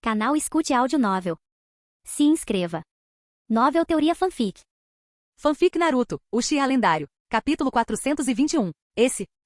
Canal Escute Áudio Novel. Se inscreva. Novel Teoria Fanfic. Fanfic Naruto, Uchiha Lendário. Capítulo 421.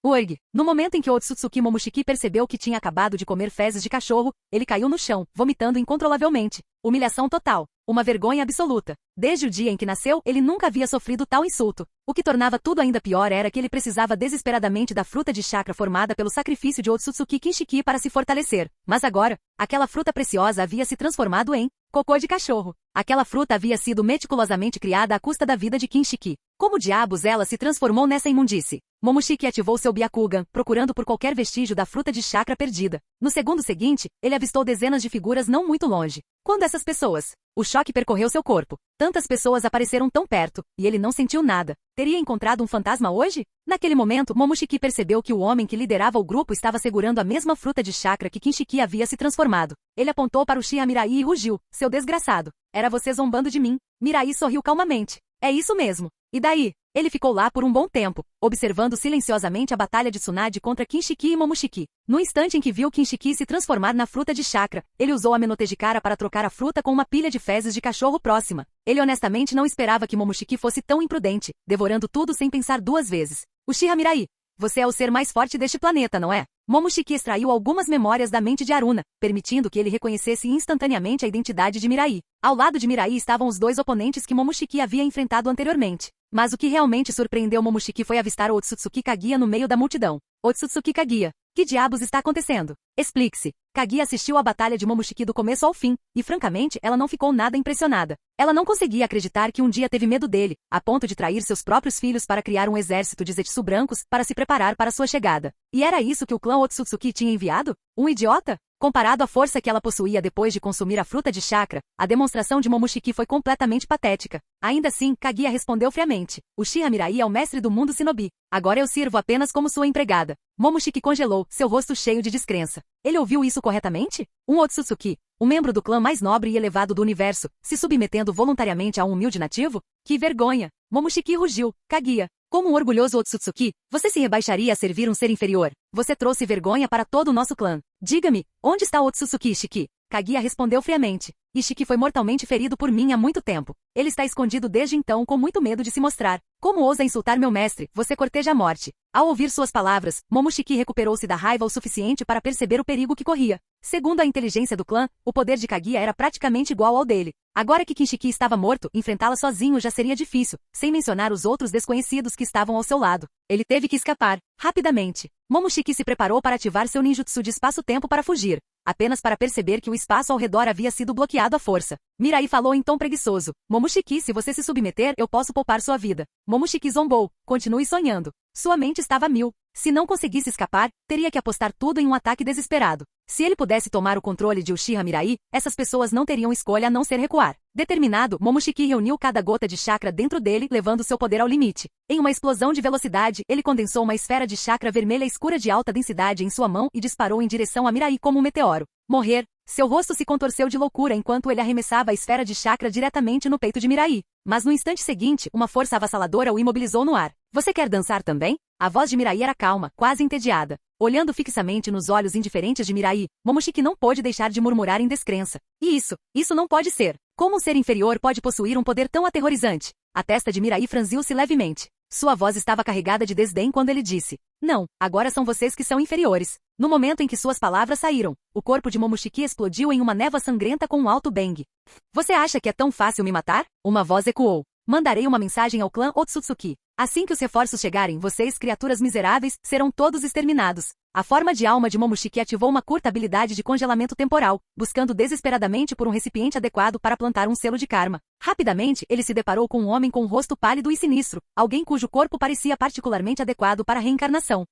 Urg. No momento em que Otsutsuki Momoshiki percebeu que tinha acabado de comer fezes de cachorro, ele caiu no chão, vomitando incontrolavelmente. Humilhação total. Uma vergonha absoluta. Desde o dia em que nasceu, ele nunca havia sofrido tal insulto. O que tornava tudo ainda pior era que ele precisava desesperadamente da fruta de chakra formada pelo sacrifício de Otsutsuki Kinshiki para se fortalecer. Mas agora, aquela fruta preciosa havia se transformado em cocô de cachorro. Aquela fruta havia sido meticulosamente criada à custa da vida de Kinshiki. Como diabos ela se transformou nessa imundície? Momoshiki ativou seu Byakugan, procurando por qualquer vestígio da fruta de chakra perdida. No segundo seguinte, ele avistou dezenas de figuras não muito longe. Quando essas pessoas? O choque percorreu seu corpo. Tantas pessoas apareceram tão perto, e ele não sentiu nada. Teria encontrado um fantasma hoje? Naquele momento, Momoshiki percebeu que o homem que liderava o grupo estava segurando a mesma fruta de chakra que Kinshiki havia se transformado. Ele apontou para Uchiha Mirai e rugiu: "Seu desgraçado! Era você zombando de mim." Mirai sorriu calmamente. "É isso mesmo. E daí?" Ele ficou lá por um bom tempo, observando silenciosamente a batalha de Tsunade contra Kinshiki e Momoshiki. No instante em que viu Kinshiki se transformar na fruta de chakra, ele usou a Menotejikara para trocar a fruta com uma pilha de fezes de cachorro próxima. Ele honestamente não esperava que Momoshiki fosse tão imprudente, devorando tudo sem pensar duas vezes. "Uchiha Mirai, você é o ser mais forte deste planeta, não é?" Momoshiki extraiu algumas memórias da mente de Aruna, permitindo que ele reconhecesse instantaneamente a identidade de Mirai. Ao lado de Mirai estavam os dois oponentes que Momoshiki havia enfrentado anteriormente. Mas o que realmente surpreendeu Momoshiki foi avistar Otsutsuki Kaguya no meio da multidão. "Otsutsuki Kaguya, que diabos está acontecendo? Explique-se." Kaguya assistiu à batalha de Momoshiki do começo ao fim, e francamente ela não ficou nada impressionada. Ela não conseguia acreditar que um dia teve medo dele, a ponto de trair seus próprios filhos para criar um exército de Zetsu brancos para se preparar para sua chegada. E era isso que o clã Otsutsuki tinha enviado? Um idiota? Comparado à força que ela possuía depois de consumir a fruta de chakra, a demonstração de Momoshiki foi completamente patética. Ainda assim, Kaguya respondeu friamente: "Uchiha Mirai é o mestre do mundo shinobi. Agora eu sirvo apenas como sua empregada." Momoshiki congelou, seu rosto cheio de descrença. Ele ouviu isso corretamente? Um Otsutsuki, um membro do clã mais nobre e elevado do universo, se submetendo voluntariamente a um humilde nativo? Que vergonha! Momoshiki rugiu: "Kaguya, como um orgulhoso Otsutsuki, você se rebaixaria a servir um ser inferior? Você trouxe vergonha para todo o nosso clã. Diga-me, onde está Otsutsuki Ishiki?" Kaguya respondeu friamente: "Ishiki foi mortalmente ferido por mim há muito tempo. Ele está escondido desde então com muito medo de se mostrar. Como ousa insultar meu mestre? Você corteja a morte." Ao ouvir suas palavras, Momoshiki recuperou-se da raiva o suficiente para perceber o perigo que corria. Segundo a inteligência do clã, o poder de Kaguya era praticamente igual ao dele. Agora que Kinshiki estava morto, enfrentá-la sozinho já seria difícil, sem mencionar os outros desconhecidos que estavam ao seu lado. Ele teve que escapar, rapidamente. Momoshiki se preparou para ativar seu ninjutsu de espaço-tempo para fugir, apenas para perceber que o espaço ao redor havia sido bloqueado à força. Mirai falou em tom preguiçoso: "Momoshiki, se você se submeter, eu posso poupar sua vida." Momoshiki zombou: "Continue sonhando." Sua mente estava a mil. Se não conseguisse escapar, teria que apostar tudo em um ataque desesperado. Se ele pudesse tomar o controle de Uchiha Mirai, essas pessoas não teriam escolha a não ser recuar. Determinado, Momoshiki reuniu cada gota de chakra dentro dele, levando seu poder ao limite. Em uma explosão de velocidade, ele condensou uma esfera de chakra vermelha escura de alta densidade em sua mão e disparou em direção a Mirai como um meteoro. Morrer. Seu rosto se contorceu de loucura enquanto ele arremessava a esfera de chakra diretamente no peito de Mirai. Mas no instante seguinte, uma força avassaladora o imobilizou no ar. "Você quer dançar também?" A voz de Mirai era calma, quase entediada. Olhando fixamente nos olhos indiferentes de Mirai, Momoshiki não pôde deixar de murmurar em descrença. Isso não pode ser. Como um ser inferior pode possuir um poder tão aterrorizante? A testa de Mirai franziu-se levemente. Sua voz estava carregada de desdém quando ele disse: "Não, agora são vocês que são inferiores." No momento em que suas palavras saíram, o corpo de Momoshiki explodiu em uma névoa sangrenta com um alto bang. "Você acha que é tão fácil me matar?" Uma voz ecoou. "Mandarei uma mensagem ao clã Otsutsuki. Assim que os reforços chegarem, vocês, criaturas miseráveis, serão todos exterminados." A forma de alma de Momoshiki ativou uma curta habilidade de congelamento temporal, buscando desesperadamente por um recipiente adequado para plantar um selo de karma. Rapidamente, ele se deparou com um homem com um rosto pálido e sinistro, alguém cujo corpo parecia particularmente adequado para a reencarnação.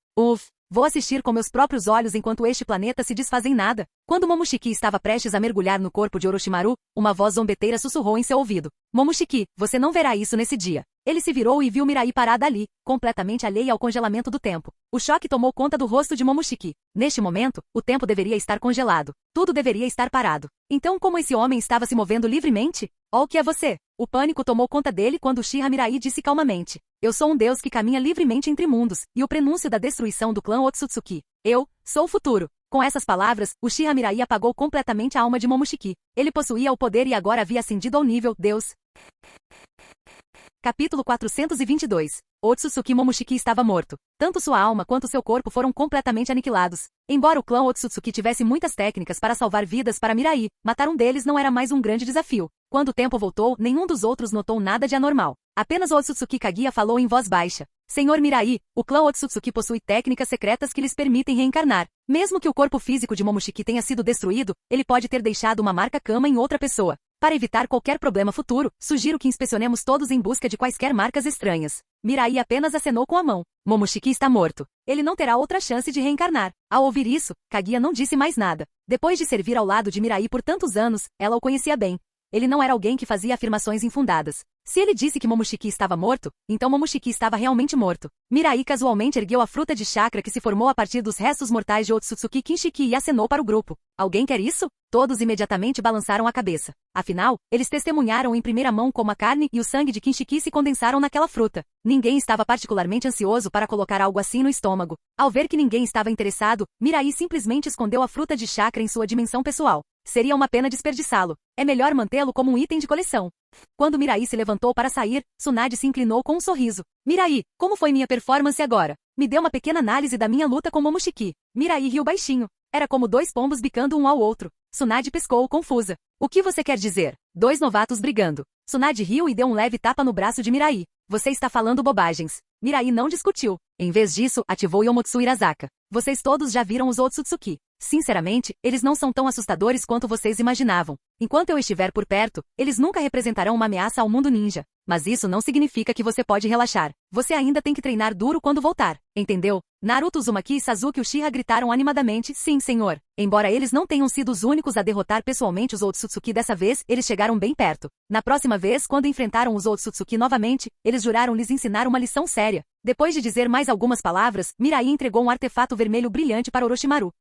Vou assistir com meus próprios olhos enquanto este planeta se desfaz em nada." Quando Momoshiki estava prestes a mergulhar no corpo de Orochimaru, uma voz zombeteira sussurrou em seu ouvido: "Momoshiki, você não verá isso nesse dia." Ele se virou e viu Mirai parada ali, completamente alheia ao congelamento do tempo. O choque tomou conta do rosto de Momoshiki. Neste momento, o tempo deveria estar congelado. Tudo deveria estar parado. Então como esse homem estava se movendo livremente? "Oh, o que é você?" O pânico tomou conta dele quando Uchiha Mirai disse calmamente: "Eu sou um deus que caminha livremente entre mundos, e o prenúncio da destruição do clã Otsutsuki. Eu sou o futuro." Com essas palavras, Uchiha Mirai apagou completamente a alma de Momoshiki. Ele possuía o poder e agora havia ascendido ao nível Deus. Capítulo 422. Otsutsuki Momoshiki estava morto. Tanto sua alma quanto seu corpo foram completamente aniquilados. Embora o clã Otsutsuki tivesse muitas técnicas para salvar vidas para Mirai, matar um deles não era mais um grande desafio. Quando o tempo voltou, nenhum dos outros notou nada de anormal. Apenas o Otsutsuki Kaguya falou em voz baixa. Senhor Mirai, o clã Otsutsuki possui técnicas secretas que lhes permitem reencarnar. Mesmo que o corpo físico de Momoshiki tenha sido destruído, ele pode ter deixado uma marca-cama em outra pessoa. Para evitar qualquer problema futuro, sugiro que inspecionemos todos em busca de quaisquer marcas estranhas. Mirai apenas acenou com a mão. Momoshiki está morto. Ele não terá outra chance de reencarnar. Ao ouvir isso, Kaguya não disse mais nada. Depois de servir ao lado de Mirai por tantos anos, ela o conhecia bem. Ele não era alguém que fazia afirmações infundadas. Se ele disse que Momoshiki estava morto, então Momoshiki estava realmente morto. Mirai casualmente ergueu a fruta de chakra que se formou a partir dos restos mortais de Otsutsuki Kinshiki e acenou para o grupo. Alguém quer isso? Todos imediatamente balançaram a cabeça. Afinal, eles testemunharam em primeira mão como a carne e o sangue de Kinshiki se condensaram naquela fruta. Ninguém estava particularmente ansioso para colocar algo assim no estômago. Ao ver que ninguém estava interessado, Mirai simplesmente escondeu a fruta de chakra em sua dimensão pessoal. Seria uma pena desperdiçá-lo. É melhor mantê-lo como um item de coleção. Quando Mirai se levantou para sair, Tsunade se inclinou com um sorriso. Mirai, como foi minha performance agora? Me dê uma pequena análise da minha luta com Momoshiki. Mirai riu baixinho. Era como dois pombos bicando um ao outro. Tsunade piscou, confusa. O que você quer dizer? Dois novatos brigando. Tsunade riu e deu um leve tapa no braço de Mirai. Você está falando bobagens. Mirai não discutiu. Em vez disso, ativou Yomotsu Irazaka. Vocês todos já viram os Otsutsuki. Sinceramente, eles não são tão assustadores quanto vocês imaginavam. Enquanto eu estiver por perto, eles nunca representarão uma ameaça ao mundo ninja. Mas isso não significa que você pode relaxar. Você ainda tem que treinar duro quando voltar. Entendeu? Naruto Uzumaki e Sasuke Uchiha gritaram animadamente, sim, senhor. Embora eles não tenham sido os únicos a derrotar pessoalmente os Otsutsuki dessa vez, eles chegaram bem perto. Na próxima vez, quando enfrentaram os Otsutsuki novamente, eles juraram lhes ensinar uma lição séria. Depois de dizer mais algumas palavras, Mirai entregou um artefato vermelho brilhante para Orochimaru.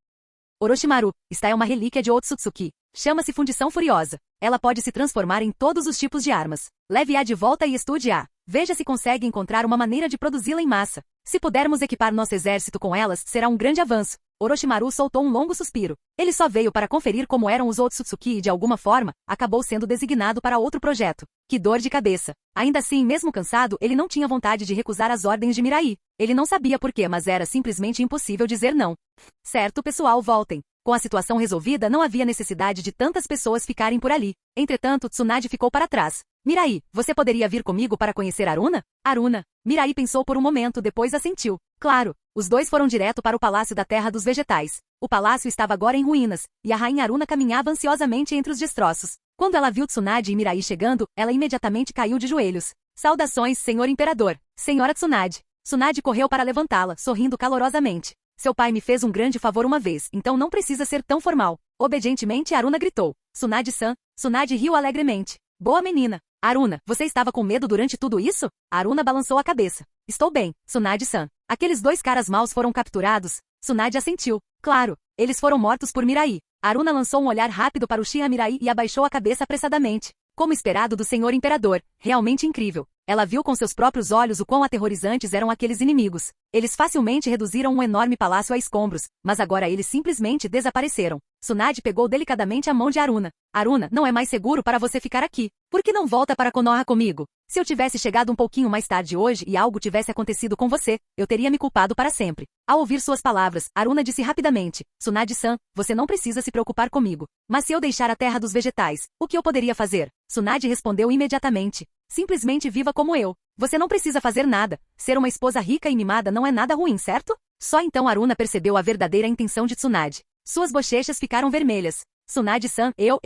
Orochimaru, esta é uma relíquia de Otsutsuki. Chama-se Fundição Furiosa. Ela pode se transformar em todos os tipos de armas. Leve-a de volta e estude-a. Veja se consegue encontrar uma maneira de produzi-la em massa. Se pudermos equipar nosso exército com elas, será um grande avanço. Orochimaru soltou um longo suspiro. Ele só veio para conferir como eram os Otsutsuki e, de alguma forma, acabou sendo designado para outro projeto. Que dor de cabeça. Ainda assim, mesmo cansado, ele não tinha vontade de recusar as ordens de Mirai. Ele não sabia por quê, mas era simplesmente impossível dizer não. Certo, pessoal, voltem. Com a situação resolvida, não havia necessidade de tantas pessoas ficarem por ali. Entretanto, Tsunade ficou para trás. Mirai, você poderia vir comigo para conhecer Aruna? Aruna. Mirai pensou por um momento, depois assentiu. Claro. Os dois foram direto para o Palácio da Terra dos Vegetais. O palácio estava agora em ruínas, e a rainha Aruna caminhava ansiosamente entre os destroços. Quando ela viu Tsunade e Mirai chegando, ela imediatamente caiu de joelhos. Saudações, senhor imperador. Senhora Tsunade. Tsunade correu para levantá-la, sorrindo calorosamente. Seu pai me fez um grande favor uma vez, então não precisa ser tão formal. Obedientemente, Aruna gritou. Tsunade-san. Tsunade riu alegremente. Boa menina. Aruna, você estava com medo durante tudo isso? Aruna balançou a cabeça. Estou bem, Tsunade-san. Aqueles dois caras maus foram capturados? Tsunade assentiu. Claro, eles foram mortos por Mirai. Aruna lançou um olhar rápido para Uchiha Mirai e abaixou a cabeça apressadamente. Como esperado do senhor imperador. Realmente incrível. Ela viu com seus próprios olhos o quão aterrorizantes eram aqueles inimigos. Eles facilmente reduziram um enorme palácio a escombros, mas agora eles simplesmente desapareceram. Tsunade pegou delicadamente a mão de Aruna. Aruna, não é mais seguro para você ficar aqui. Por que não volta para Konoha comigo? Se eu tivesse chegado um pouquinho mais tarde hoje e algo tivesse acontecido com você, eu teria me culpado para sempre. Ao ouvir suas palavras, Aruna disse rapidamente, Tsunade-san, você não precisa se preocupar comigo. Mas se eu deixar a Terra dos Vegetais, o que eu poderia fazer? Tsunade respondeu imediatamente. Simplesmente viva como eu. Você não precisa fazer nada. Ser uma esposa rica e mimada não é nada ruim, certo? Só então Aruna percebeu a verdadeira intenção de Tsunade. Suas bochechas ficaram vermelhas. Tsunade-san, eu.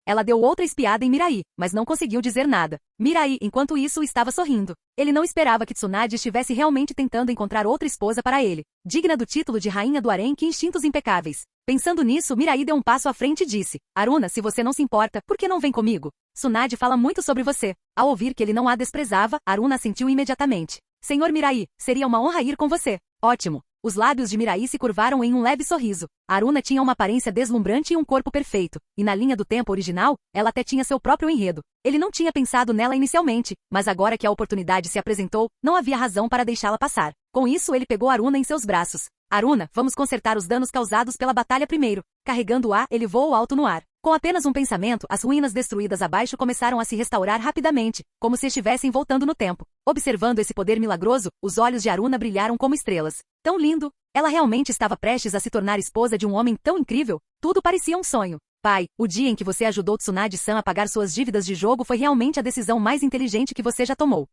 Ela deu outra espiada em Mirai, mas não conseguiu dizer nada. Mirai, enquanto isso, estava sorrindo. Ele não esperava que Tsunade estivesse realmente tentando encontrar outra esposa para ele, digna do título de rainha do harém, que instintos impecáveis. Pensando nisso, Mirai deu um passo à frente e disse, Aruna, se você não se importa, por que não vem comigo? Tsunade fala muito sobre você. Ao ouvir que ele não a desprezava, Aruna assentiu imediatamente. Senhor Mirai, seria uma honra ir com você. Ótimo. Os lábios de Mirai se curvaram em um leve sorriso. Aruna tinha uma aparência deslumbrante e um corpo perfeito, e na linha do tempo original, ela até tinha seu próprio enredo. Ele não tinha pensado nela inicialmente, mas agora que a oportunidade se apresentou, não havia razão para deixá-la passar. Com isso ele pegou Aruna em seus braços. Aruna, vamos consertar os danos causados pela batalha primeiro. Carregando-a, ele voou alto no ar. Com apenas um pensamento, as ruínas destruídas abaixo começaram a se restaurar rapidamente, como se estivessem voltando no tempo. Observando esse poder milagroso, os olhos de Aruna brilharam como estrelas. Tão lindo! Ela realmente estava prestes a se tornar esposa de um homem tão incrível? Tudo parecia um sonho. Pai, o dia em que você ajudou Tsunade-san a pagar suas dívidas de jogo foi realmente a decisão mais inteligente que você já tomou.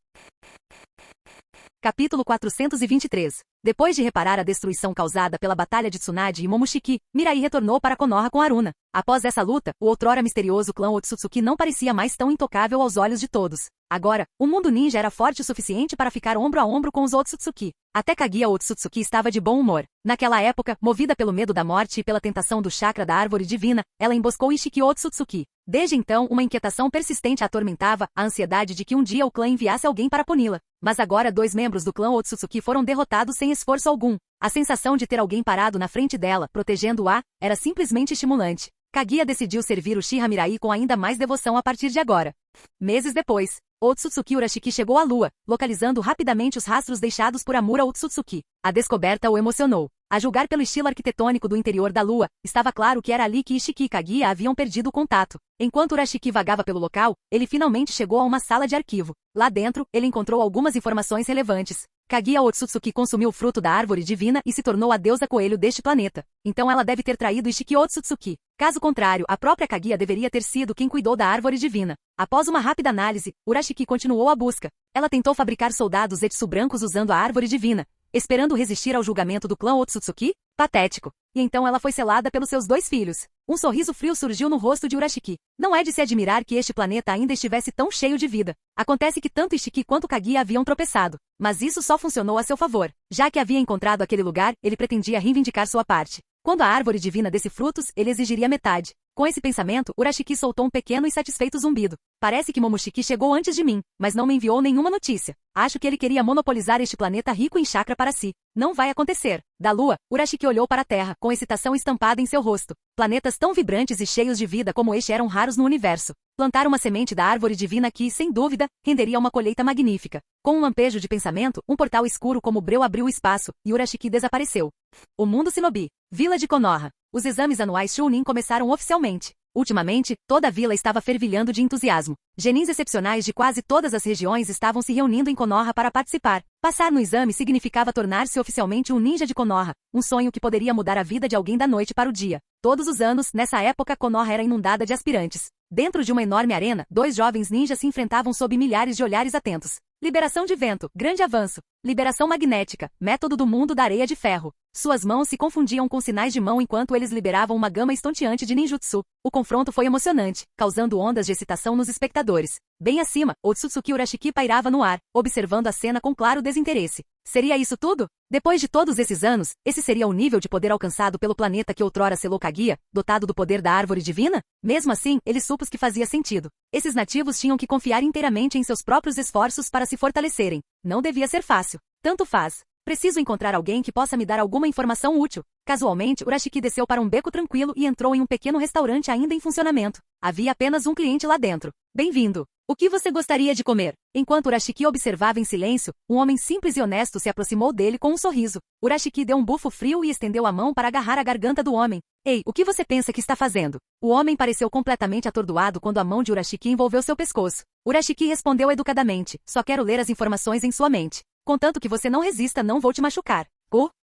Capítulo 423. Depois de reparar a destruição causada pela batalha de Tsunade e Momoshiki, Mirai retornou para Konoha com Aruna. Após essa luta, o outrora misterioso clã Otsutsuki não parecia mais tão intocável aos olhos de todos. Agora, o mundo ninja era forte o suficiente para ficar ombro a ombro com os Otsutsuki. Até Kaguya Otsutsuki estava de bom humor. Naquela época, movida pelo medo da morte e pela tentação do chakra da árvore divina, ela emboscou Ishiki Otsutsuki. Desde então, uma inquietação persistente a atormentava, a ansiedade de que um dia o clã enviasse alguém para puni-la. Mas agora 2 membros do clã Otsutsuki foram derrotados sem esforço algum. A sensação de ter alguém parado na frente dela, protegendo-a, era simplesmente estimulante. Kaguya decidiu servir Uchiha Mirai com ainda mais devoção a partir de agora. Meses depois, Otsutsuki Urashiki chegou à lua, localizando rapidamente os rastros deixados por Amura Otsutsuki. A descoberta o emocionou. A julgar pelo estilo arquitetônico do interior da lua, estava claro que era ali que Ishiki e Kaguya haviam perdido o contato. Enquanto Urashiki vagava pelo local, ele finalmente chegou a uma sala de arquivo. Lá dentro, ele encontrou algumas informações relevantes. Kaguya Otsutsuki consumiu o fruto da árvore divina e se tornou a deusa coelho deste planeta. Então ela deve ter traído Ishiki Otsutsuki. Caso contrário, a própria Kaguya deveria ter sido quem cuidou da árvore divina. Após uma rápida análise, Urashiki continuou a busca. Ela tentou fabricar soldados Etsu brancos usando a árvore divina, esperando resistir ao julgamento do clã Otsutsuki? Patético. E então ela foi selada pelos seus 2 filhos. Um sorriso frio surgiu no rosto de Urashiki. Não é de se admirar que este planeta ainda estivesse tão cheio de vida. Acontece que tanto Ishiki quanto Kaguya haviam tropeçado. Mas isso só funcionou a seu favor. Já que havia encontrado aquele lugar, ele pretendia reivindicar sua parte. Quando a árvore divina desse frutos, ele exigiria metade. Com esse pensamento, Urashiki soltou um pequeno e satisfeito zumbido. Parece que Momoshiki chegou antes de mim, mas não me enviou nenhuma notícia. Acho que ele queria monopolizar este planeta rico em chakra para si. Não vai acontecer. Da lua, Urashiki olhou para a Terra, com excitação estampada em seu rosto. Planetas tão vibrantes e cheios de vida como este eram raros no universo. Plantar uma semente da árvore divina que, sem dúvida, renderia uma colheita magnífica. Com um lampejo de pensamento, um portal escuro como breu abriu o espaço, e Urashiki desapareceu. O mundo Shinobi. Vila de Konoha. Os exames anuais Chunin começaram oficialmente. Ultimamente, toda a vila estava fervilhando de entusiasmo. Genins excepcionais de quase todas as regiões estavam se reunindo em Konoha para participar. Passar no exame significava tornar-se oficialmente um ninja de Konoha, um sonho que poderia mudar a vida de alguém da noite para o dia. Todos os anos, nessa época, Konoha era inundada de aspirantes. Dentro de uma enorme arena, 2 jovens ninjas se enfrentavam sob milhares de olhares atentos. Liberação de vento, grande avanço. Liberação magnética, método do mundo da areia de ferro. Suas mãos se confundiam com sinais de mão enquanto eles liberavam uma gama estonteante de ninjutsu. O confronto foi emocionante, causando ondas de excitação nos espectadores. Bem acima, Otsutsuki Urashiki pairava no ar, observando a cena com claro desinteresse. Seria isso tudo? Depois de todos esses anos, esse seria o nível de poder alcançado pelo planeta que outrora selou Kaguya, dotado do poder da árvore divina? Mesmo assim, ele supôs que fazia sentido. Esses nativos tinham que confiar inteiramente em seus próprios esforços para se fortalecerem. Não devia ser fácil. Tanto faz. Preciso encontrar alguém que possa me dar alguma informação útil. Casualmente, Urashiki desceu para um beco tranquilo e entrou em um pequeno restaurante ainda em funcionamento. Havia apenas um cliente lá dentro. Bem-vindo. O que você gostaria de comer? Enquanto Urashiki observava em silêncio, um homem simples e honesto se aproximou dele com um sorriso. Urashiki deu um bufo frio e estendeu a mão para agarrar a garganta do homem. Ei, o que você pensa que está fazendo? O homem pareceu completamente atordoado quando a mão de Urashiki envolveu seu pescoço. Urashiki respondeu educadamente, só quero ler as informações em sua mente. Contanto que você não resista, não vou te machucar.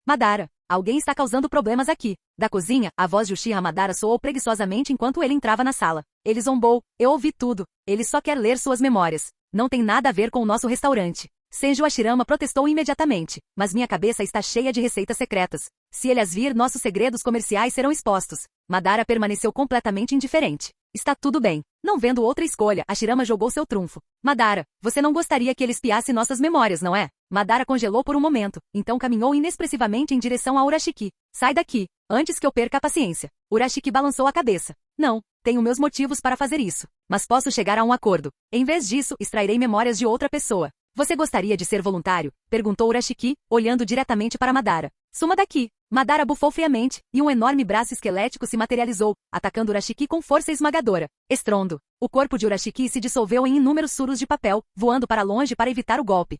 Madara. Alguém está causando problemas aqui. Da cozinha, a voz de Uchiha Madara soou preguiçosamente enquanto ele entrava na sala. Ele zombou. Eu ouvi tudo. Ele só quer ler suas memórias. Não tem nada a ver com o nosso restaurante. Senju Hashirama protestou imediatamente. Mas minha cabeça está cheia de receitas secretas. Se ele as vir, nossos segredos comerciais serão expostos. Madara permaneceu completamente indiferente. Está tudo bem. Não vendo outra escolha, Hashirama jogou seu trunfo. Madara, você não gostaria que ele espiasse nossas memórias, não é? Madara congelou por um momento, então caminhou inexpressivamente em direção a Urashiki. Sai daqui, antes que eu perca a paciência. Urashiki balançou a cabeça. Não, tenho meus motivos para fazer isso. Mas posso chegar a um acordo. Em vez disso, extrairei memórias de outra pessoa. Você gostaria de ser voluntário? Perguntou Urashiki, olhando diretamente para Madara. Suma daqui. Madara bufou friamente, e um enorme braço esquelético se materializou, atacando Urashiki com força esmagadora. Estrondo. O corpo de Urashiki se dissolveu em inúmeros suros de papel, voando para longe para evitar o golpe.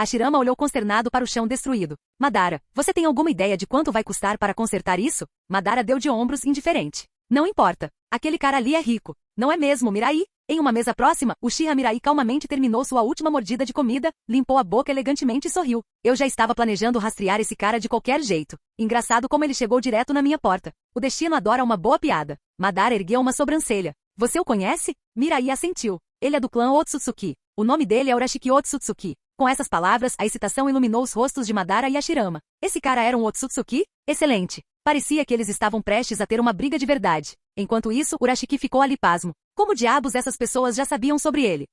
Hashirama olhou consternado para o chão destruído. Madara, você tem alguma ideia de quanto vai custar para consertar isso? Madara deu de ombros, indiferente. Não importa. Aquele cara ali é rico. Não é mesmo, Mirai? Em uma mesa próxima, Uchiha Mirai calmamente terminou sua última mordida de comida, limpou a boca elegantemente e sorriu. Eu já estava planejando rastrear esse cara de qualquer jeito. Engraçado como ele chegou direto na minha porta. O destino adora uma boa piada. Madara ergueu uma sobrancelha. Você o conhece? Mirai assentiu. Ele é do clã Otsutsuki. O nome dele é Urashiki Otsutsuki. Com essas palavras, a excitação iluminou os rostos de Madara e Hashirama. Esse cara era um Otsutsuki? Excelente. Parecia que eles estavam prestes a ter uma briga de verdade. Enquanto isso, Urashiki ficou ali pasmo. Como diabos essas pessoas já sabiam sobre ele?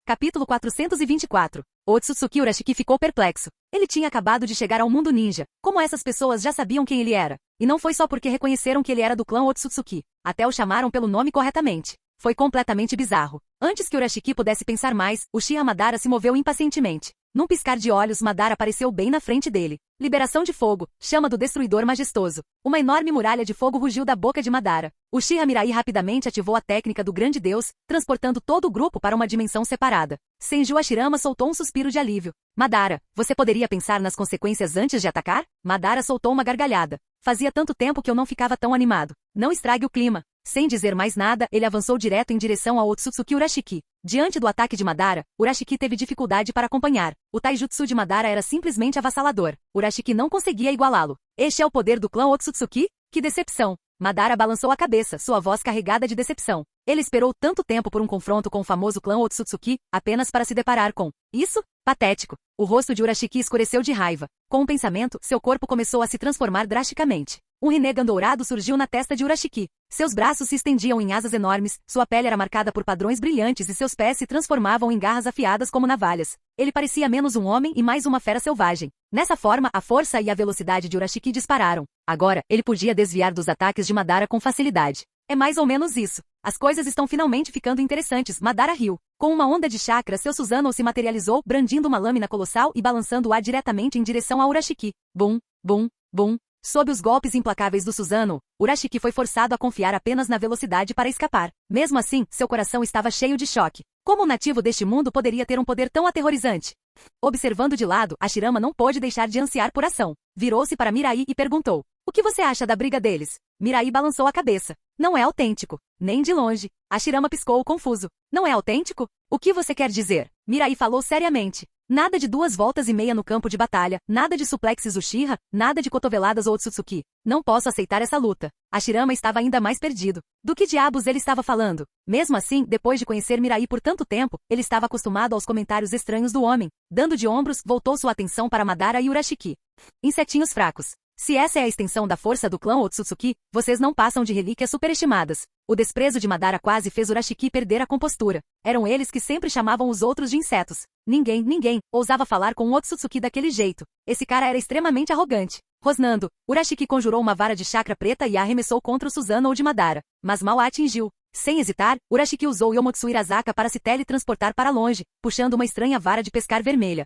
Capítulo 424. Otsutsuki Urashiki ficou perplexo. Ele tinha acabado de chegar ao mundo ninja. Como essas pessoas já sabiam quem ele era? E não foi só porque reconheceram que ele era do clã Otsutsuki. Até o chamaram pelo nome corretamente. Foi completamente bizarro. Antes que Urashiki pudesse pensar mais, Uchiha Madara se moveu impacientemente. Num piscar de olhos, Madara apareceu bem na frente dele. Liberação de fogo, chama do destruidor majestoso. Uma enorme muralha de fogo rugiu da boca de Madara. Uchiha Mirai rapidamente ativou a técnica do grande deus, transportando todo o grupo para uma dimensão separada. Senju Hashirama soltou um suspiro de alívio. Madara, você poderia pensar nas consequências antes de atacar? Madara soltou uma gargalhada. Fazia tanto tempo que eu não ficava tão animado. Não estrague o clima. Sem dizer mais nada, ele avançou direto em direção ao Otsutsuki Urashiki. Diante do ataque de Madara, Urashiki teve dificuldade para acompanhar. O taijutsu de Madara era simplesmente avassalador. Urashiki não conseguia igualá-lo. Este é o poder do clã Otsutsuki? Que decepção! Madara balançou a cabeça, sua voz carregada de decepção. Ele esperou tanto tempo por um confronto com o famoso clã Otsutsuki, apenas para se deparar com isso? Patético. O rosto de Urashiki escureceu de raiva. Com um pensamento, seu corpo começou a se transformar drasticamente. Um Rinnegan dourado surgiu na testa de Urashiki. Seus braços se estendiam em asas enormes, sua pele era marcada por padrões brilhantes e seus pés se transformavam em garras afiadas como navalhas. Ele parecia menos um homem e mais uma fera selvagem. Nessa forma, a força e a velocidade de Urashiki dispararam. Agora, ele podia desviar dos ataques de Madara com facilidade. É mais ou menos isso. As coisas estão finalmente ficando interessantes. Madara riu. Com uma onda de chakra, seu Susanoo se materializou, brandindo uma lâmina colossal e balançando-a diretamente em direção a Urashiki. Bum, bum, bum. Sob os golpes implacáveis do Susanoo, Urashiki foi forçado a confiar apenas na velocidade para escapar. Mesmo assim, seu coração estava cheio de choque. Como um nativo deste mundo poderia ter um poder tão aterrorizante? Observando de lado, Hashirama não pôde deixar de ansiar por ação. Virou-se para Mirai e perguntou: o que você acha da briga deles? Mirai balançou a cabeça. Não é autêntico. Nem de longe. Hashirama piscou confuso. Não é autêntico? O que você quer dizer? Mirai falou seriamente. Nada de 2 voltas e meia no campo de batalha, nada de suplexes Uchiha, nada de cotoveladas Otsutsuki. Não posso aceitar essa luta. Hashirama estava ainda mais perdido. Do que diabos ele estava falando? Mesmo assim, depois de conhecer Mirai por tanto tempo, ele estava acostumado aos comentários estranhos do homem. Dando de ombros, voltou sua atenção para Madara e Urashiki. Insetinhos fracos. Se essa é a extensão da força do clã Otsutsuki, vocês não passam de relíquias superestimadas. O desprezo de Madara quase fez Urashiki perder a compostura. Eram eles que sempre chamavam os outros de insetos. Ninguém ousava falar com um Otsutsuki daquele jeito. Esse cara era extremamente arrogante. Rosnando, Urashiki conjurou uma vara de chakra preta e a arremessou contra o Susanoo de Madara. Mas mal a atingiu. Sem hesitar, Urashiki usou Yomotsu Irazaka para se teletransportar para longe, puxando uma estranha vara de pescar vermelha.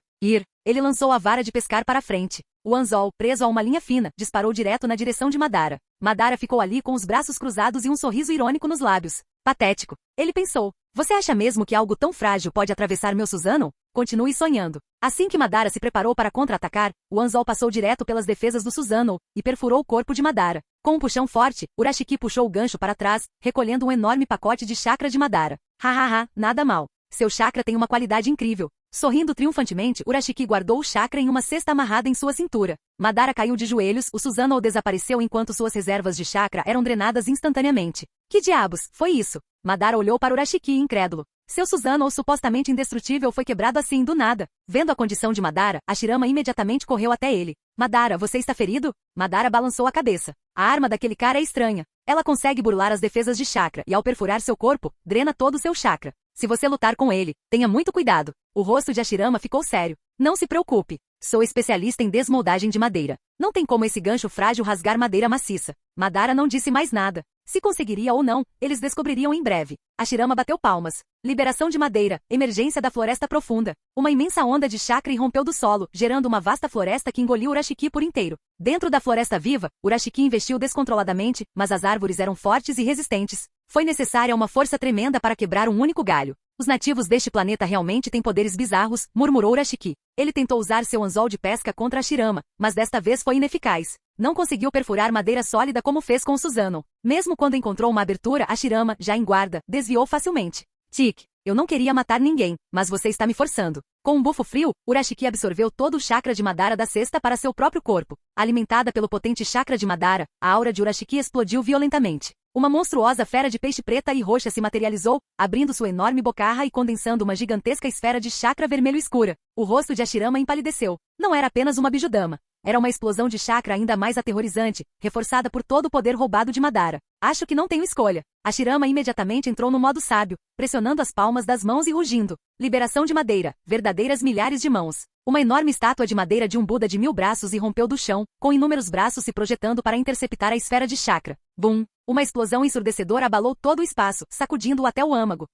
Ele lançou a vara de pescar para frente. O anzol, preso a uma linha fina, disparou direto na direção de Madara. Madara ficou ali com os braços cruzados e um sorriso irônico nos lábios. Patético. Ele pensou. Você acha mesmo que algo tão frágil pode atravessar meu Susanoo? Continue sonhando. Assim que Madara se preparou para contra-atacar, o anzol passou direto pelas defesas do Susanoo e perfurou o corpo de Madara. Com um puxão forte, Urashiki puxou o gancho para trás, recolhendo um enorme pacote de chakra de Madara. Hahaha, nada mal. Seu chakra tem uma qualidade incrível. Sorrindo triunfantemente, Urashiki guardou o chakra em uma cesta amarrada em sua cintura. Madara caiu de joelhos, o Susanoo desapareceu enquanto suas reservas de chakra eram drenadas instantaneamente. Que diabos, foi isso? Madara olhou para Urashiki incrédulo. Seu Susanoo supostamente indestrutível foi quebrado assim do nada. Vendo a condição de Madara, Hashirama imediatamente correu até ele. Madara, você está ferido? Madara balançou a cabeça. A arma daquele cara é estranha. Ela consegue burlar as defesas de chakra e ao perfurar seu corpo, drena todo o seu chakra. Se você lutar com ele, tenha muito cuidado. O rosto de Hashirama ficou sério. Não se preocupe. Sou especialista em desmoldagem de madeira. Não tem como esse gancho frágil rasgar madeira maciça. Madara não disse mais nada. Se conseguiria ou não, eles descobririam em breve. Hashirama bateu palmas. Liberação de madeira. Emergência da floresta profunda. Uma imensa onda de chakra irrompeu do solo, gerando uma vasta floresta que engoliu Urashiki por inteiro. Dentro da floresta viva, Urashiki investiu descontroladamente, mas as árvores eram fortes e resistentes. Foi necessária uma força tremenda para quebrar um único galho. Os nativos deste planeta realmente têm poderes bizarros, murmurou Urashiki. Ele tentou usar seu anzol de pesca contra Hashirama, mas desta vez foi ineficaz. Não conseguiu perfurar madeira sólida como fez com Susanoo. Mesmo quando encontrou uma abertura, Hashirama, já em guarda, desviou facilmente. Tic, eu não queria matar ninguém, mas você está me forçando. Com um bufo frio, Urashiki absorveu todo o chakra de Madara da cesta para seu próprio corpo. Alimentada pelo potente chakra de Madara, a aura de Urashiki explodiu violentamente. Uma monstruosa fera de peixe preta e roxa se materializou, abrindo sua enorme bocarra e condensando uma gigantesca esfera de chakra vermelho escura. O rosto de Hashirama empalideceu. Não era apenas uma bijudama. Era uma explosão de chakra ainda mais aterrorizante, reforçada por todo o poder roubado de Madara. Acho que não tenho escolha. Hashirama imediatamente entrou no modo sábio, pressionando as palmas das mãos e rugindo. Liberação de madeira, verdadeiras milhares de mãos. Uma enorme estátua de madeira de um Buda de 1000 braços irrompeu do chão, com inúmeros braços se projetando para interceptar a esfera de chakra. Bum! Uma explosão ensurdecedora abalou todo o espaço, sacudindo-o até o âmago.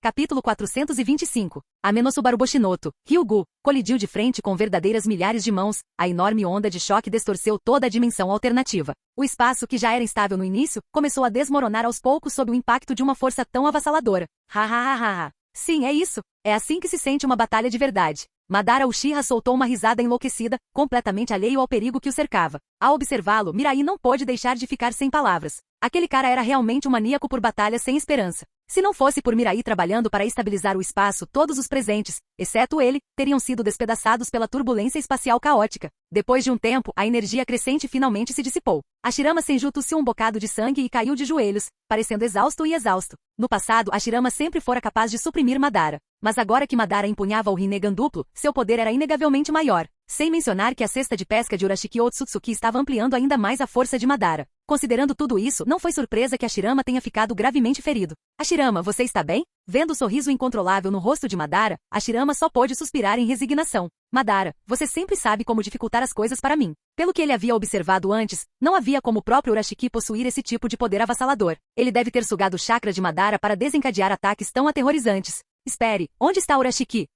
Capítulo 425. Amenosubaru Boshinoto, Ryugu, colidiu de frente com verdadeiras milhares de mãos, a enorme onda de choque distorceu toda a dimensão alternativa. O espaço, que já era instável no início, começou a desmoronar aos poucos sob o impacto de uma força tão avassaladora. Ha ha ha ha. Sim, é isso. É assim que se sente uma batalha de verdade. Madara Uchiha soltou uma risada enlouquecida, completamente alheio ao perigo que o cercava. Ao observá-lo, Mirai não pôde deixar de ficar sem palavras. Aquele cara era realmente um maníaco por batalhas sem esperança. Se não fosse por Mirai trabalhando para estabilizar o espaço, todos os presentes, exceto ele, teriam sido despedaçados pela turbulência espacial caótica. Depois de um tempo, a energia crescente finalmente se dissipou. Hashirama Senju tossiu um bocado de sangue e caiu de joelhos, parecendo exausto e exausto. No passado, Hashirama sempre fora capaz de suprimir Madara. Mas agora que Madara empunhava o Rinnegan duplo, seu poder era inegavelmente maior. Sem mencionar que a cesta de pesca de Urashiki Otsutsuki estava ampliando ainda mais a força de Madara. Considerando tudo isso, não foi surpresa que Hashirama tenha ficado gravemente ferido. Hashirama, você está bem? Vendo o sorriso incontrolável no rosto de Madara, Hashirama só pôde suspirar em resignação. Madara, você sempre sabe como dificultar as coisas para mim. Pelo que ele havia observado antes, não havia como o próprio Urashiki possuir esse tipo de poder avassalador. Ele deve ter sugado o chakra de Madara para desencadear ataques tão aterrorizantes. Espere, onde está Urashiki?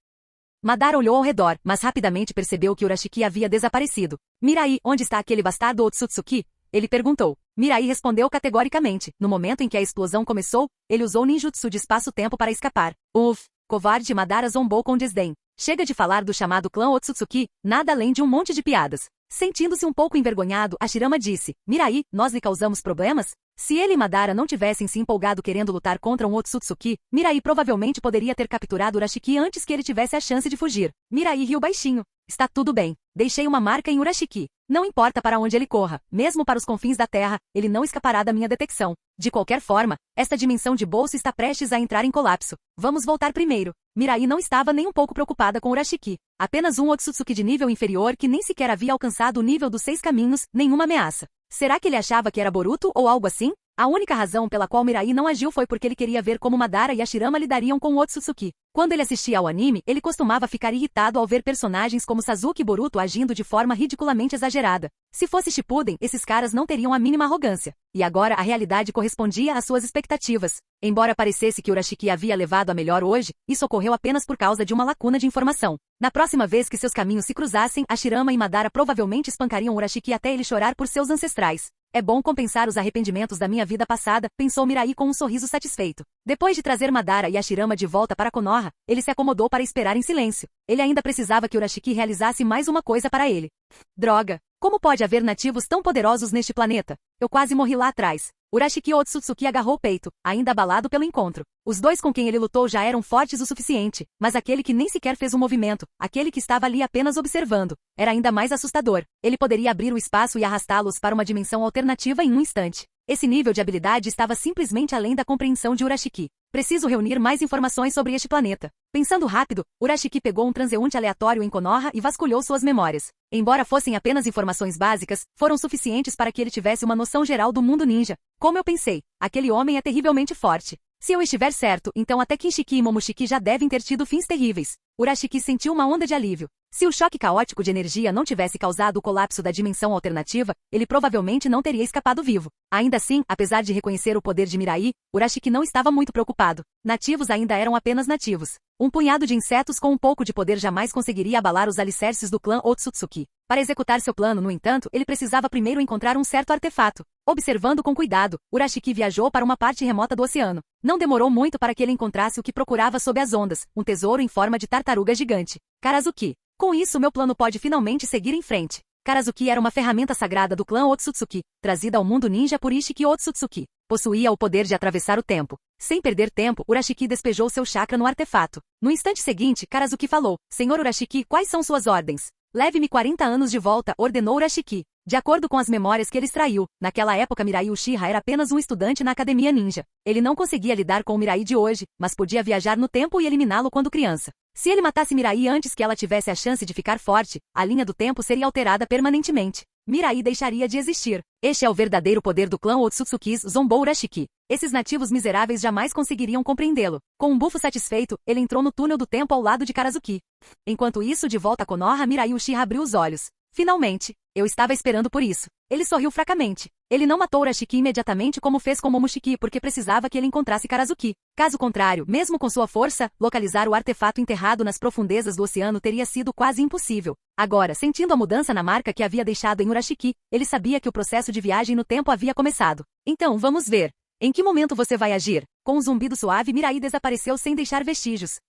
Madara olhou ao redor, mas rapidamente percebeu que Urashiki havia desaparecido. Mirai, onde está aquele bastardo Otsutsuki? Ele perguntou. Mirai respondeu categoricamente. No momento em que a explosão começou, ele usou ninjutsu de espaço-tempo para escapar. Uff, covarde, Madara zombou com desdém. Chega de falar do chamado clã Otsutsuki, nada além de um monte de piadas. Sentindo-se um pouco envergonhado, Hashirama disse, Mirai, nós lhe causamos problemas? Se ele e Madara não tivessem se empolgado querendo lutar contra um Otsutsuki, Mirai provavelmente poderia ter capturado Urashiki antes que ele tivesse a chance de fugir. Mirai riu baixinho. Está tudo bem. Deixei uma marca em Urashiki. Não importa para onde ele corra, mesmo para os confins da Terra, ele não escapará da minha detecção. De qualquer forma, esta dimensão de bolso está prestes a entrar em colapso. Vamos voltar primeiro. Mirai não estava nem um pouco preocupada com Urashiki. Apenas um Otsutsuki de nível inferior que nem sequer havia alcançado o nível dos 6 caminhos, nenhuma ameaça. Será que ele achava que era Boruto ou algo assim? A única razão pela qual Mirai não agiu foi porque ele queria ver como Madara e Hashirama lidariam com o Otsutsuki. Quando ele assistia ao anime, ele costumava ficar irritado ao ver personagens como Sasuke e Boruto agindo de forma ridiculamente exagerada. Se fosse Shippuden, esses caras não teriam a mínima arrogância. E agora a realidade correspondia às suas expectativas. Embora parecesse que Urashiki havia levado a melhor hoje, isso ocorreu apenas por causa de uma lacuna de informação. Na próxima vez que seus caminhos se cruzassem, Hashirama e Madara provavelmente espancariam Urashiki até ele chorar por seus ancestrais. É bom compensar os arrependimentos da minha vida passada, pensou Mirai com um sorriso satisfeito. Depois de trazer Madara e Hashirama de volta para Konoha, ele se acomodou para esperar em silêncio. Ele ainda precisava que Urashiki realizasse mais uma coisa para ele. Droga! Como pode haver nativos tão poderosos neste planeta? Eu quase morri lá atrás. Urashiki Otsutsuki agarrou o peito, ainda abalado pelo encontro. Os dois com quem ele lutou já eram fortes o suficiente, mas aquele que nem sequer fez um movimento, aquele que estava ali apenas observando, era ainda mais assustador. Ele poderia abrir o espaço e arrastá-los para uma dimensão alternativa em um instante. Esse nível de habilidade estava simplesmente além da compreensão de Urashiki. Preciso reunir mais informações sobre este planeta. Pensando rápido, Urashiki pegou um transeunte aleatório em Konoha e vasculhou suas memórias. Embora fossem apenas informações básicas, foram suficientes para que ele tivesse uma noção geral do mundo ninja. Como eu pensei, aquele homem é terrivelmente forte. Se eu estiver certo, então até Kinshiki e Momoshiki já devem ter tido fins terríveis. Urashiki sentiu uma onda de alívio. Se o choque caótico de energia não tivesse causado o colapso da dimensão alternativa, ele provavelmente não teria escapado vivo. Ainda assim, apesar de reconhecer o poder de Mirai, Urashiki não estava muito preocupado. Nativos ainda eram apenas nativos. Um punhado de insetos com um pouco de poder jamais conseguiria abalar os alicerces do clã Otsutsuki. Para executar seu plano, no entanto, ele precisava primeiro encontrar um certo artefato. Observando com cuidado, Urashiki viajou para uma parte remota do oceano. Não demorou muito para que ele encontrasse o que procurava sob as ondas, um tesouro em forma de tartaruga gigante. Karazuki. Com isso, meu plano pode finalmente seguir em frente. Karazuki era uma ferramenta sagrada do clã Otsutsuki, trazida ao mundo ninja por Ishiki Otsutsuki. Possuía o poder de atravessar o tempo. Sem perder tempo, Urashiki despejou seu chakra no artefato. No instante seguinte, Karazuki falou: Senhor Urashiki, quais são suas ordens? Leve-me 40 anos de volta, ordenou Urashiki. De acordo com as memórias que ele extraiu, naquela época Mirai Uchiha era apenas um estudante na academia ninja. Ele não conseguia lidar com o Mirai de hoje, mas podia viajar no tempo e eliminá-lo quando criança. Se ele matasse Mirai antes que ela tivesse a chance de ficar forte, a linha do tempo seria alterada permanentemente. Mirai deixaria de existir. Este é o verdadeiro poder do clã Otsutsukis, zombou Urashiki. Esses nativos miseráveis jamais conseguiriam compreendê-lo. Com um bufo satisfeito, ele entrou no túnel do tempo ao lado de Karazuki. Enquanto isso, de volta a Konoha, Mirai Uchiha abriu os olhos. Finalmente, eu estava esperando por isso. Ele sorriu fracamente. Ele não matou Urashiki imediatamente como fez com Momoshiki porque precisava que ele encontrasse Karazuki. Caso contrário, mesmo com sua força, localizar o artefato enterrado nas profundezas do oceano teria sido quase impossível. Agora, sentindo a mudança na marca que havia deixado em Urashiki, ele sabia que o processo de viagem no tempo havia começado. Então, vamos ver. Em que momento você vai agir? Com um zumbido suave, Mirai desapareceu sem deixar vestígios.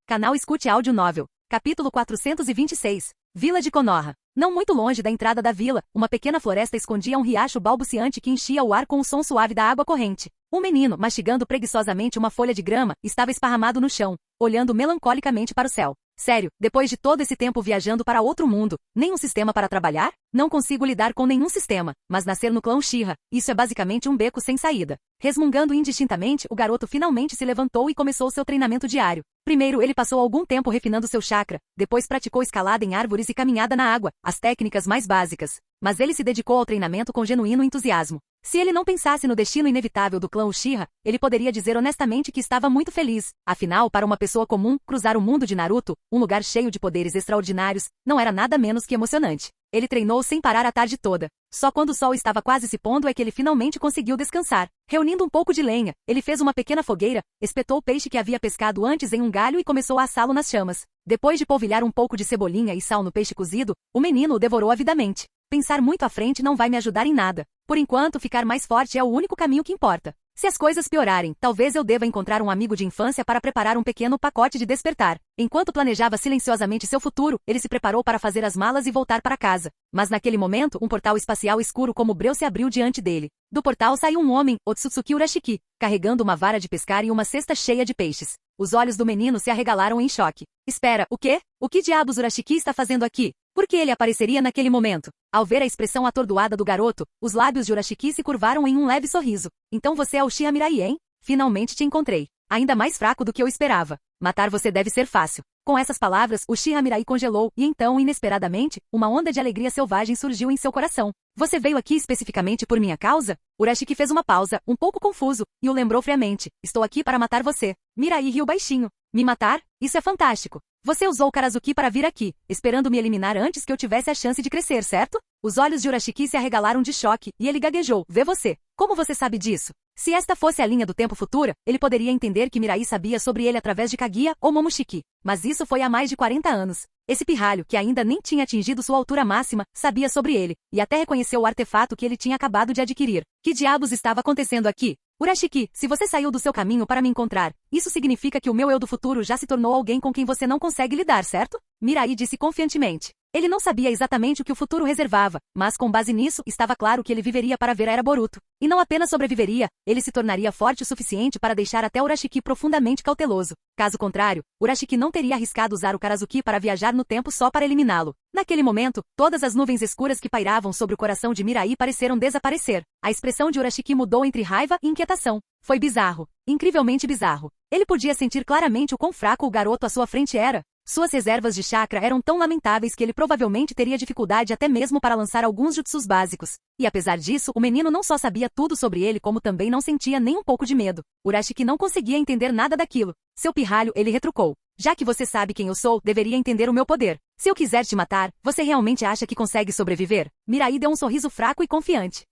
Canal Escute Áudio Novel. Capítulo 426. Vila de Konoha. Não muito longe da entrada da vila, uma pequena floresta escondia um riacho balbuciante que enchia o ar com o som suave da água corrente. Um menino, mastigando preguiçosamente uma folha de grama, estava esparramado no chão, olhando melancolicamente para o céu. Sério, depois de todo esse tempo viajando para outro mundo, nenhum sistema para trabalhar? Não consigo lidar com nenhum sistema, mas nascer no clã Uchiha, isso é basicamente um beco sem saída. Resmungando indistintamente, o garoto finalmente se levantou e começou seu treinamento diário. Primeiro ele passou algum tempo refinando seu chakra, depois praticou escalada em árvores e caminhada na água, as técnicas mais básicas. Mas ele se dedicou ao treinamento com genuíno entusiasmo. Se ele não pensasse no destino inevitável do clã Uchiha, ele poderia dizer honestamente que estava muito feliz. Afinal, para uma pessoa comum, cruzar o mundo de Naruto, um lugar cheio de poderes extraordinários, não era nada menos que emocionante. Ele treinou sem parar a tarde toda. Só quando o sol estava quase se pondo é que ele finalmente conseguiu descansar. Reunindo um pouco de lenha, ele fez uma pequena fogueira, espetou o peixe que havia pescado antes em um galho e começou a assá-lo nas chamas. Depois de polvilhar um pouco de cebolinha e sal no peixe cozido, o menino o devorou avidamente. Pensar muito à frente não vai me ajudar em nada. Por enquanto, ficar mais forte é o único caminho que importa. Se as coisas piorarem, talvez eu deva encontrar um amigo de infância para preparar um pequeno pacote de despertar. Enquanto planejava silenciosamente seu futuro, ele se preparou para fazer as malas e voltar para casa. Mas naquele momento, um portal espacial escuro como breu se abriu diante dele. Do portal saiu um homem, Otsutsuki Urashiki, carregando uma vara de pescar e uma cesta cheia de peixes. Os olhos do menino se arregalaram em choque. Espera, o quê? O que diabos Urashiki está fazendo aqui? Por que ele apareceria naquele momento? Ao ver a expressão atordoada do garoto, os lábios de Urashiki se curvaram em um leve sorriso. Então você é o Uchiha Mirai, hein? Finalmente te encontrei. Ainda mais fraco do que eu esperava. Matar você deve ser fácil. Com essas palavras, o Uchiha Mirai congelou, e então, inesperadamente, uma onda de alegria selvagem surgiu em seu coração. Você veio aqui especificamente por minha causa? Urashiki fez uma pausa, um pouco confuso, e o lembrou friamente. Estou aqui para matar você. Mirai riu baixinho. Me matar? Isso é fantástico. Você usou o Karazuki para vir aqui, esperando me eliminar antes que eu tivesse a chance de crescer, certo? Os olhos de Urashiki se arregalaram de choque, e ele gaguejou. Vê você. Como você sabe disso? Se esta fosse a linha do tempo futura, ele poderia entender que Mirai sabia sobre ele através de Kaguya ou Momoshiki. Mas isso foi há mais de 40 anos. Esse pirralho, que ainda nem tinha atingido sua altura máxima, sabia sobre ele, e até reconheceu o artefato que ele tinha acabado de adquirir. Que diabos estava acontecendo aqui? Urashiki, se você saiu do seu caminho para me encontrar, isso significa que o meu eu do futuro já se tornou alguém com quem você não consegue lidar, certo? Mirai disse confiantemente. Ele não sabia exatamente o que o futuro reservava, mas com base nisso, estava claro que ele viveria para ver a Era Boruto. E não apenas sobreviveria, ele se tornaria forte o suficiente para deixar até Urashiki profundamente cauteloso. Caso contrário, Urashiki não teria arriscado usar o Karazuki para viajar no tempo só para eliminá-lo. Naquele momento, todas as nuvens escuras que pairavam sobre o coração de Mirai pareceram desaparecer. A expressão de Urashiki mudou entre raiva e inquietação. Foi bizarro. Incrivelmente bizarro. Ele podia sentir claramente o quão fraco o garoto à sua frente era. Suas reservas de chakra eram tão lamentáveis que ele provavelmente teria dificuldade até mesmo para lançar alguns jutsus básicos. E apesar disso, o menino não só sabia tudo sobre ele como também não sentia nem um pouco de medo. Urashiki não conseguia entender nada daquilo. Seu pirralho, ele retrucou. Já que você sabe quem eu sou, deveria entender o meu poder. Se eu quiser te matar, você realmente acha que consegue sobreviver? Mirai deu um sorriso fraco e confiante.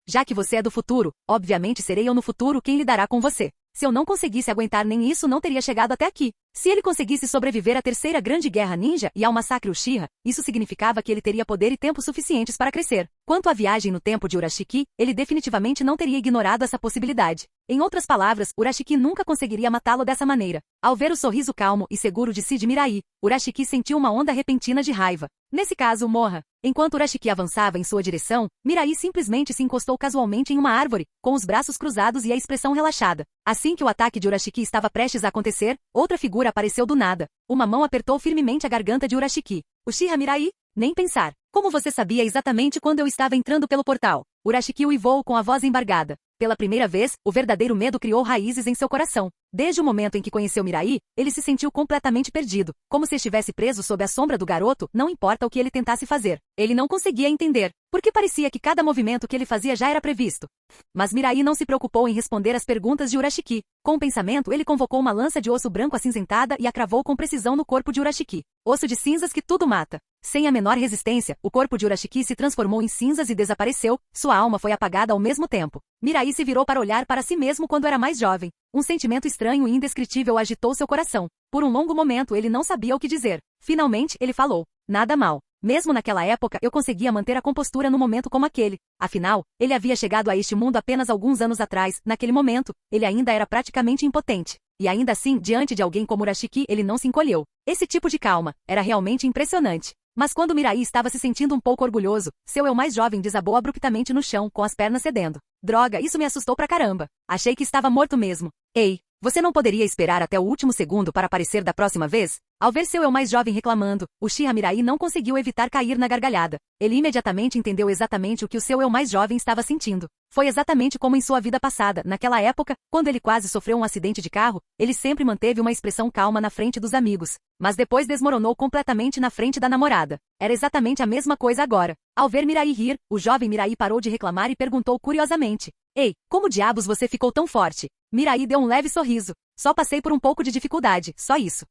Já que você é do futuro, obviamente serei eu no futuro quem lidará com você. Se eu não conseguisse aguentar nem isso, não teria chegado até aqui. Se ele conseguisse sobreviver à terceira grande guerra ninja e ao massacre Uchiha, isso significava que ele teria poder e tempo suficientes para crescer. Quanto à viagem no tempo de Urashiki, ele definitivamente não teria ignorado essa possibilidade. Em outras palavras, Urashiki nunca conseguiria matá-lo dessa maneira. Ao ver o sorriso calmo e seguro de si de Mirai, Urashiki sentiu uma onda repentina de raiva. Nesse caso, morra. Enquanto Urashiki avançava em sua direção, Mirai simplesmente se encostou casualmente em uma árvore, com os braços cruzados e a expressão relaxada. Assim que o ataque de Urashiki estava prestes a acontecer, outra figura apareceu do nada. Uma mão apertou firmemente a garganta de Urashiki. Uchiha Mirai? Nem pensar. Como você sabia exatamente quando eu estava entrando pelo portal? Urashiki uivou com a voz embargada. Pela primeira vez, o verdadeiro medo criou raízes em seu coração. Desde o momento em que conheceu Mirai, ele se sentiu completamente perdido, como se estivesse preso sob a sombra do garoto, não importa o que ele tentasse fazer. Ele não conseguia entender, porque parecia que cada movimento que ele fazia já era previsto. Mas Mirai não se preocupou em responder às perguntas de Urashiki. Com o pensamento, ele convocou uma lança de osso branco acinzentada e a cravou com precisão no corpo de Urashiki. Osso de cinzas que tudo mata. Sem a menor resistência, o corpo de Urashiki se transformou em cinzas e desapareceu, sua alma foi apagada ao mesmo tempo. Mirai se virou para olhar para si mesmo quando era mais jovem. Um sentimento estranho e indescritível agitou seu coração. Por um longo momento ele não sabia o que dizer. Finalmente, ele falou. Nada mal. Mesmo naquela época, eu conseguia manter a compostura no momento como aquele. Afinal, ele havia chegado a este mundo apenas alguns anos atrás. Naquele momento, ele ainda era praticamente impotente. E ainda assim, diante de alguém como Urashiki, ele não se encolheu. Esse tipo de calma era realmente impressionante. Mas quando Mirai estava se sentindo um pouco orgulhoso, seu eu mais jovem desabou abruptamente no chão, com as pernas cedendo. Droga, isso me assustou pra caramba. Achei que estava morto mesmo. Ei, você não poderia esperar até o último segundo para aparecer da próxima vez? Ao ver seu eu mais jovem reclamando, Uchiha Mirai não conseguiu evitar cair na gargalhada. Ele imediatamente entendeu exatamente o que o seu eu mais jovem estava sentindo. Foi exatamente como em sua vida passada. Naquela época, quando ele quase sofreu um acidente de carro, ele sempre manteve uma expressão calma na frente dos amigos. Mas depois desmoronou completamente na frente da namorada. Era exatamente a mesma coisa agora. Ao ver Mirai rir, o jovem Mirai parou de reclamar e perguntou curiosamente. Ei, como diabos você ficou tão forte? Mirai deu um leve sorriso. Só passei por um pouco de dificuldade, só isso.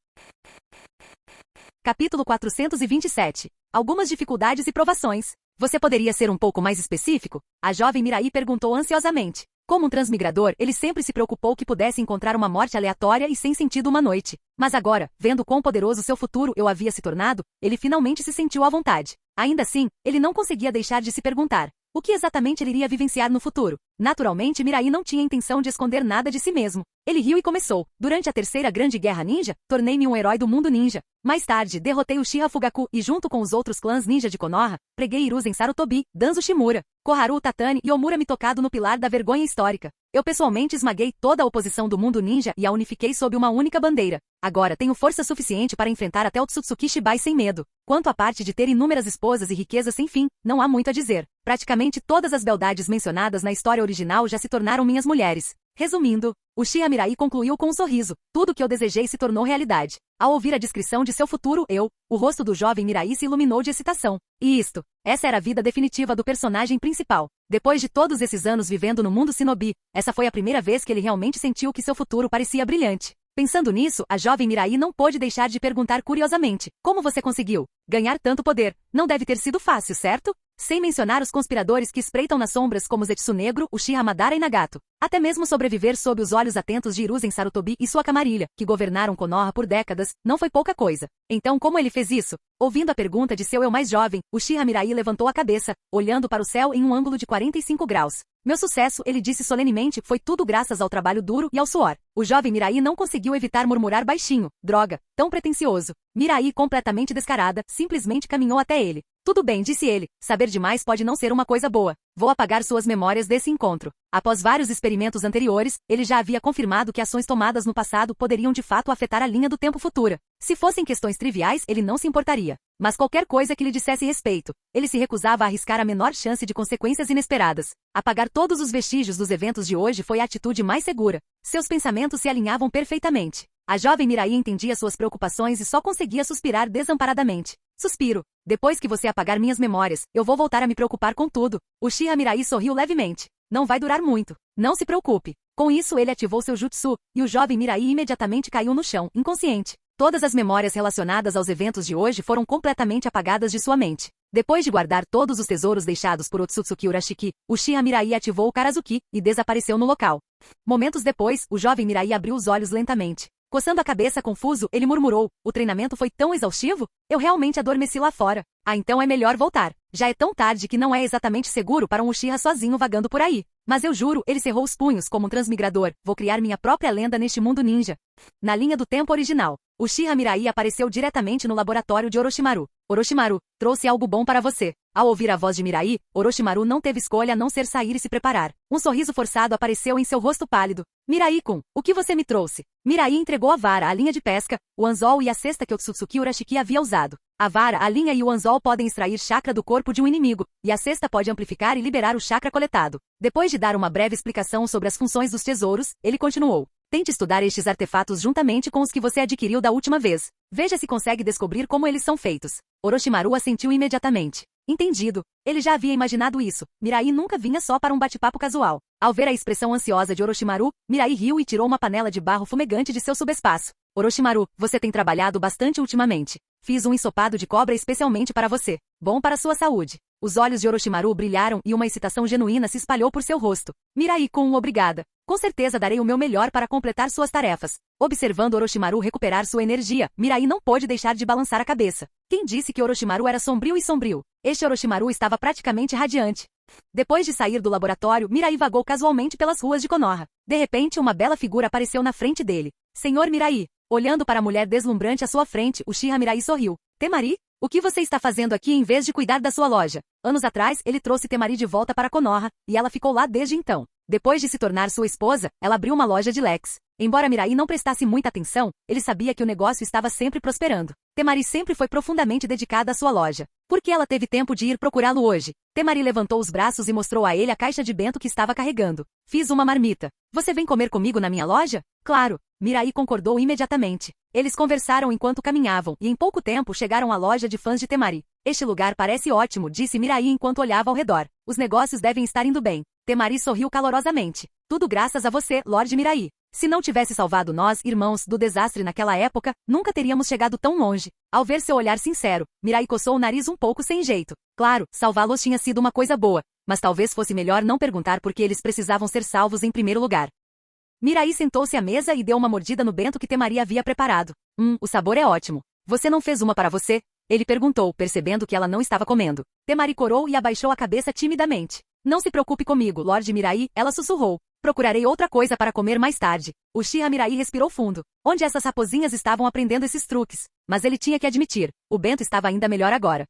Capítulo 427. Algumas dificuldades e provações. Você poderia ser um pouco mais específico? A jovem Mirai perguntou ansiosamente. Como um transmigrador, ele sempre se preocupou que pudesse encontrar uma morte aleatória e sem sentido uma noite. Mas agora, vendo quão poderoso seu futuro eu havia se tornado, ele finalmente se sentiu à vontade. Ainda assim, ele não conseguia deixar de se perguntar. O que exatamente ele iria vivenciar no futuro? Naturalmente, Mirai não tinha intenção de esconder nada de si mesmo. Ele riu e começou. Durante a terceira grande guerra ninja, tornei-me um herói do mundo ninja. Mais tarde, derrotei o Uchiha Fugaku e junto com os outros clãs ninja de Konoha, preguei Hiruzen Sarutobi, Danzo Shimura, Koharu Tatani e Omura Mitokado no pilar da vergonha histórica. Eu pessoalmente esmaguei toda a oposição do mundo ninja e a unifiquei sob uma única bandeira. Agora tenho força suficiente para enfrentar até o Tsutsuki Shibai sem medo. Quanto à parte de ter inúmeras esposas e riquezas sem fim, não há muito a dizer. Praticamente todas as beldades mencionadas na história original já se tornaram minhas mulheres. Resumindo, Uchiha Mirai concluiu com um sorriso. Tudo o que eu desejei se tornou realidade. Ao ouvir a descrição de seu futuro, o rosto do jovem Mirai se iluminou de excitação. E essa era a vida definitiva do personagem principal. Depois de todos esses anos vivendo no mundo shinobi, essa foi a primeira vez que ele realmente sentiu que seu futuro parecia brilhante. Pensando nisso, a jovem Mirai não pôde deixar de perguntar curiosamente. Como você conseguiu ganhar tanto poder? Não deve ter sido fácil, certo? Sem mencionar os conspiradores que espreitam nas sombras como Zetsu Negro, Uchiha Madara e Nagato. Até mesmo sobreviver sob os olhos atentos de Hiruzen Sarutobi e sua camarilha, que governaram Konoha por décadas, não foi pouca coisa. Então como ele fez isso? Ouvindo a pergunta de seu eu mais jovem, Uchiha Mirai levantou a cabeça, olhando para o céu em um ângulo de 45 graus. Meu sucesso, ele disse solenemente, foi tudo graças ao trabalho duro e ao suor. O jovem Mirai não conseguiu evitar murmurar baixinho. Droga, tão pretensioso. Mirai, completamente descarada, simplesmente caminhou até ele. Tudo bem, disse ele. Saber demais pode não ser uma coisa boa. Vou apagar suas memórias desse encontro. Após vários experimentos anteriores, ele já havia confirmado que ações tomadas no passado poderiam de fato afetar a linha do tempo futura. Se fossem questões triviais, ele não se importaria. Mas qualquer coisa que lhe dissesse respeito, ele se recusava a arriscar a menor chance de consequências inesperadas. Apagar todos os vestígios dos eventos de hoje foi a atitude mais segura. Seus pensamentos se alinhavam perfeitamente. A jovem Mirai entendia suas preocupações e só conseguia suspirar desamparadamente. Suspiro. Depois que você apagar minhas memórias, eu vou voltar a me preocupar com tudo. Uchiha Mirai sorriu levemente. Não vai durar muito. Não se preocupe. Com isso ele ativou seu jutsu, e o jovem Mirai imediatamente caiu no chão, inconsciente. Todas as memórias relacionadas aos eventos de hoje foram completamente apagadas de sua mente. Depois de guardar todos os tesouros deixados por Otsutsuki Urashiki, Uchiha Mirai ativou o Karazuki e desapareceu no local. Momentos depois, o jovem Mirai abriu os olhos lentamente. Coçando a cabeça confuso, ele murmurou: o treinamento foi tão exaustivo? Eu realmente adormeci lá fora. Ah, então é melhor voltar. Já é tão tarde que não é exatamente seguro para um Uchiha sozinho vagando por aí. Mas eu juro, ele cerrou os punhos como um transmigrador. Vou criar minha própria lenda neste mundo ninja. Na linha do tempo original, Uchiha Mirai apareceu diretamente no laboratório de Orochimaru. Orochimaru, trouxe algo bom para você. Ao ouvir a voz de Mirai, Orochimaru não teve escolha a não ser sair e se preparar. Um sorriso forçado apareceu em seu rosto pálido. Mirai-kun, o que você me trouxe? Mirai entregou a vara, a linha de pesca, o anzol e a cesta que Otsutsuki Urashiki havia usado. A vara, a linha e o anzol podem extrair chakra do corpo de um inimigo, e a cesta pode amplificar e liberar o chakra coletado. Depois de dar uma breve explicação sobre as funções dos tesouros, ele continuou. Tente estudar estes artefatos juntamente com os que você adquiriu da última vez. Veja se consegue descobrir como eles são feitos. Orochimaru assentiu imediatamente. Entendido. Ele já havia imaginado isso. Mirai nunca vinha só para um bate-papo casual. Ao ver a expressão ansiosa de Orochimaru, Mirai riu e tirou uma panela de barro fumegante de seu subespaço. Orochimaru, você tem trabalhado bastante ultimamente. Fiz um ensopado de cobra especialmente para você. Bom para sua saúde. Os olhos de Orochimaru brilharam e uma excitação genuína se espalhou por seu rosto. Mirai-kun, obrigada. Com certeza darei o meu melhor para completar suas tarefas. Observando Orochimaru recuperar sua energia, Mirai não pôde deixar de balançar a cabeça. Quem disse que Orochimaru era sombrio e sombrio? Este Orochimaru estava praticamente radiante. Depois de sair do laboratório, Mirai vagou casualmente pelas ruas de Konoha. De repente, uma bela figura apareceu na frente dele. Senhor Mirai. Olhando para a mulher deslumbrante à sua frente, Uchiha Mirai sorriu. Temari? O que você está fazendo aqui em vez de cuidar da sua loja? Anos atrás, ele trouxe Temari de volta para Konoha, e ela ficou lá desde então. Depois de se tornar sua esposa, ela abriu uma loja de Lex. Embora Mirai não prestasse muita atenção, ele sabia que o negócio estava sempre prosperando. Temari sempre foi profundamente dedicada à sua loja. Por que ela teve tempo de ir procurá-lo hoje? Temari levantou os braços e mostrou a ele a caixa de bento que estava carregando. Fiz uma marmita. Você vem comer comigo na minha loja? Claro. Mirai concordou imediatamente. Eles conversaram enquanto caminhavam, e em pouco tempo chegaram à loja de fãs de Temari. Este lugar parece ótimo, disse Mirai enquanto olhava ao redor. Os negócios devem estar indo bem. Temari sorriu calorosamente. Tudo graças a você, Lord Mirai. Se não tivesse salvado nós, irmãos, do desastre naquela época, nunca teríamos chegado tão longe. Ao ver seu olhar sincero, Mirai coçou o nariz um pouco sem jeito. Claro, salvá-los tinha sido uma coisa boa, mas talvez fosse melhor não perguntar por que eles precisavam ser salvos em primeiro lugar. Mirai sentou-se à mesa e deu uma mordida no bento que Temari havia preparado. O sabor é ótimo. Você não fez uma para você? Ele perguntou, percebendo que ela não estava comendo. Temari corou e abaixou a cabeça timidamente. Não se preocupe comigo, Lord Mirai, ela sussurrou. Procurarei outra coisa para comer mais tarde. Uchiha Mirai respirou fundo. Onde essas raposinhas estavam aprendendo esses truques? Mas ele tinha que admitir, o bento estava ainda melhor agora.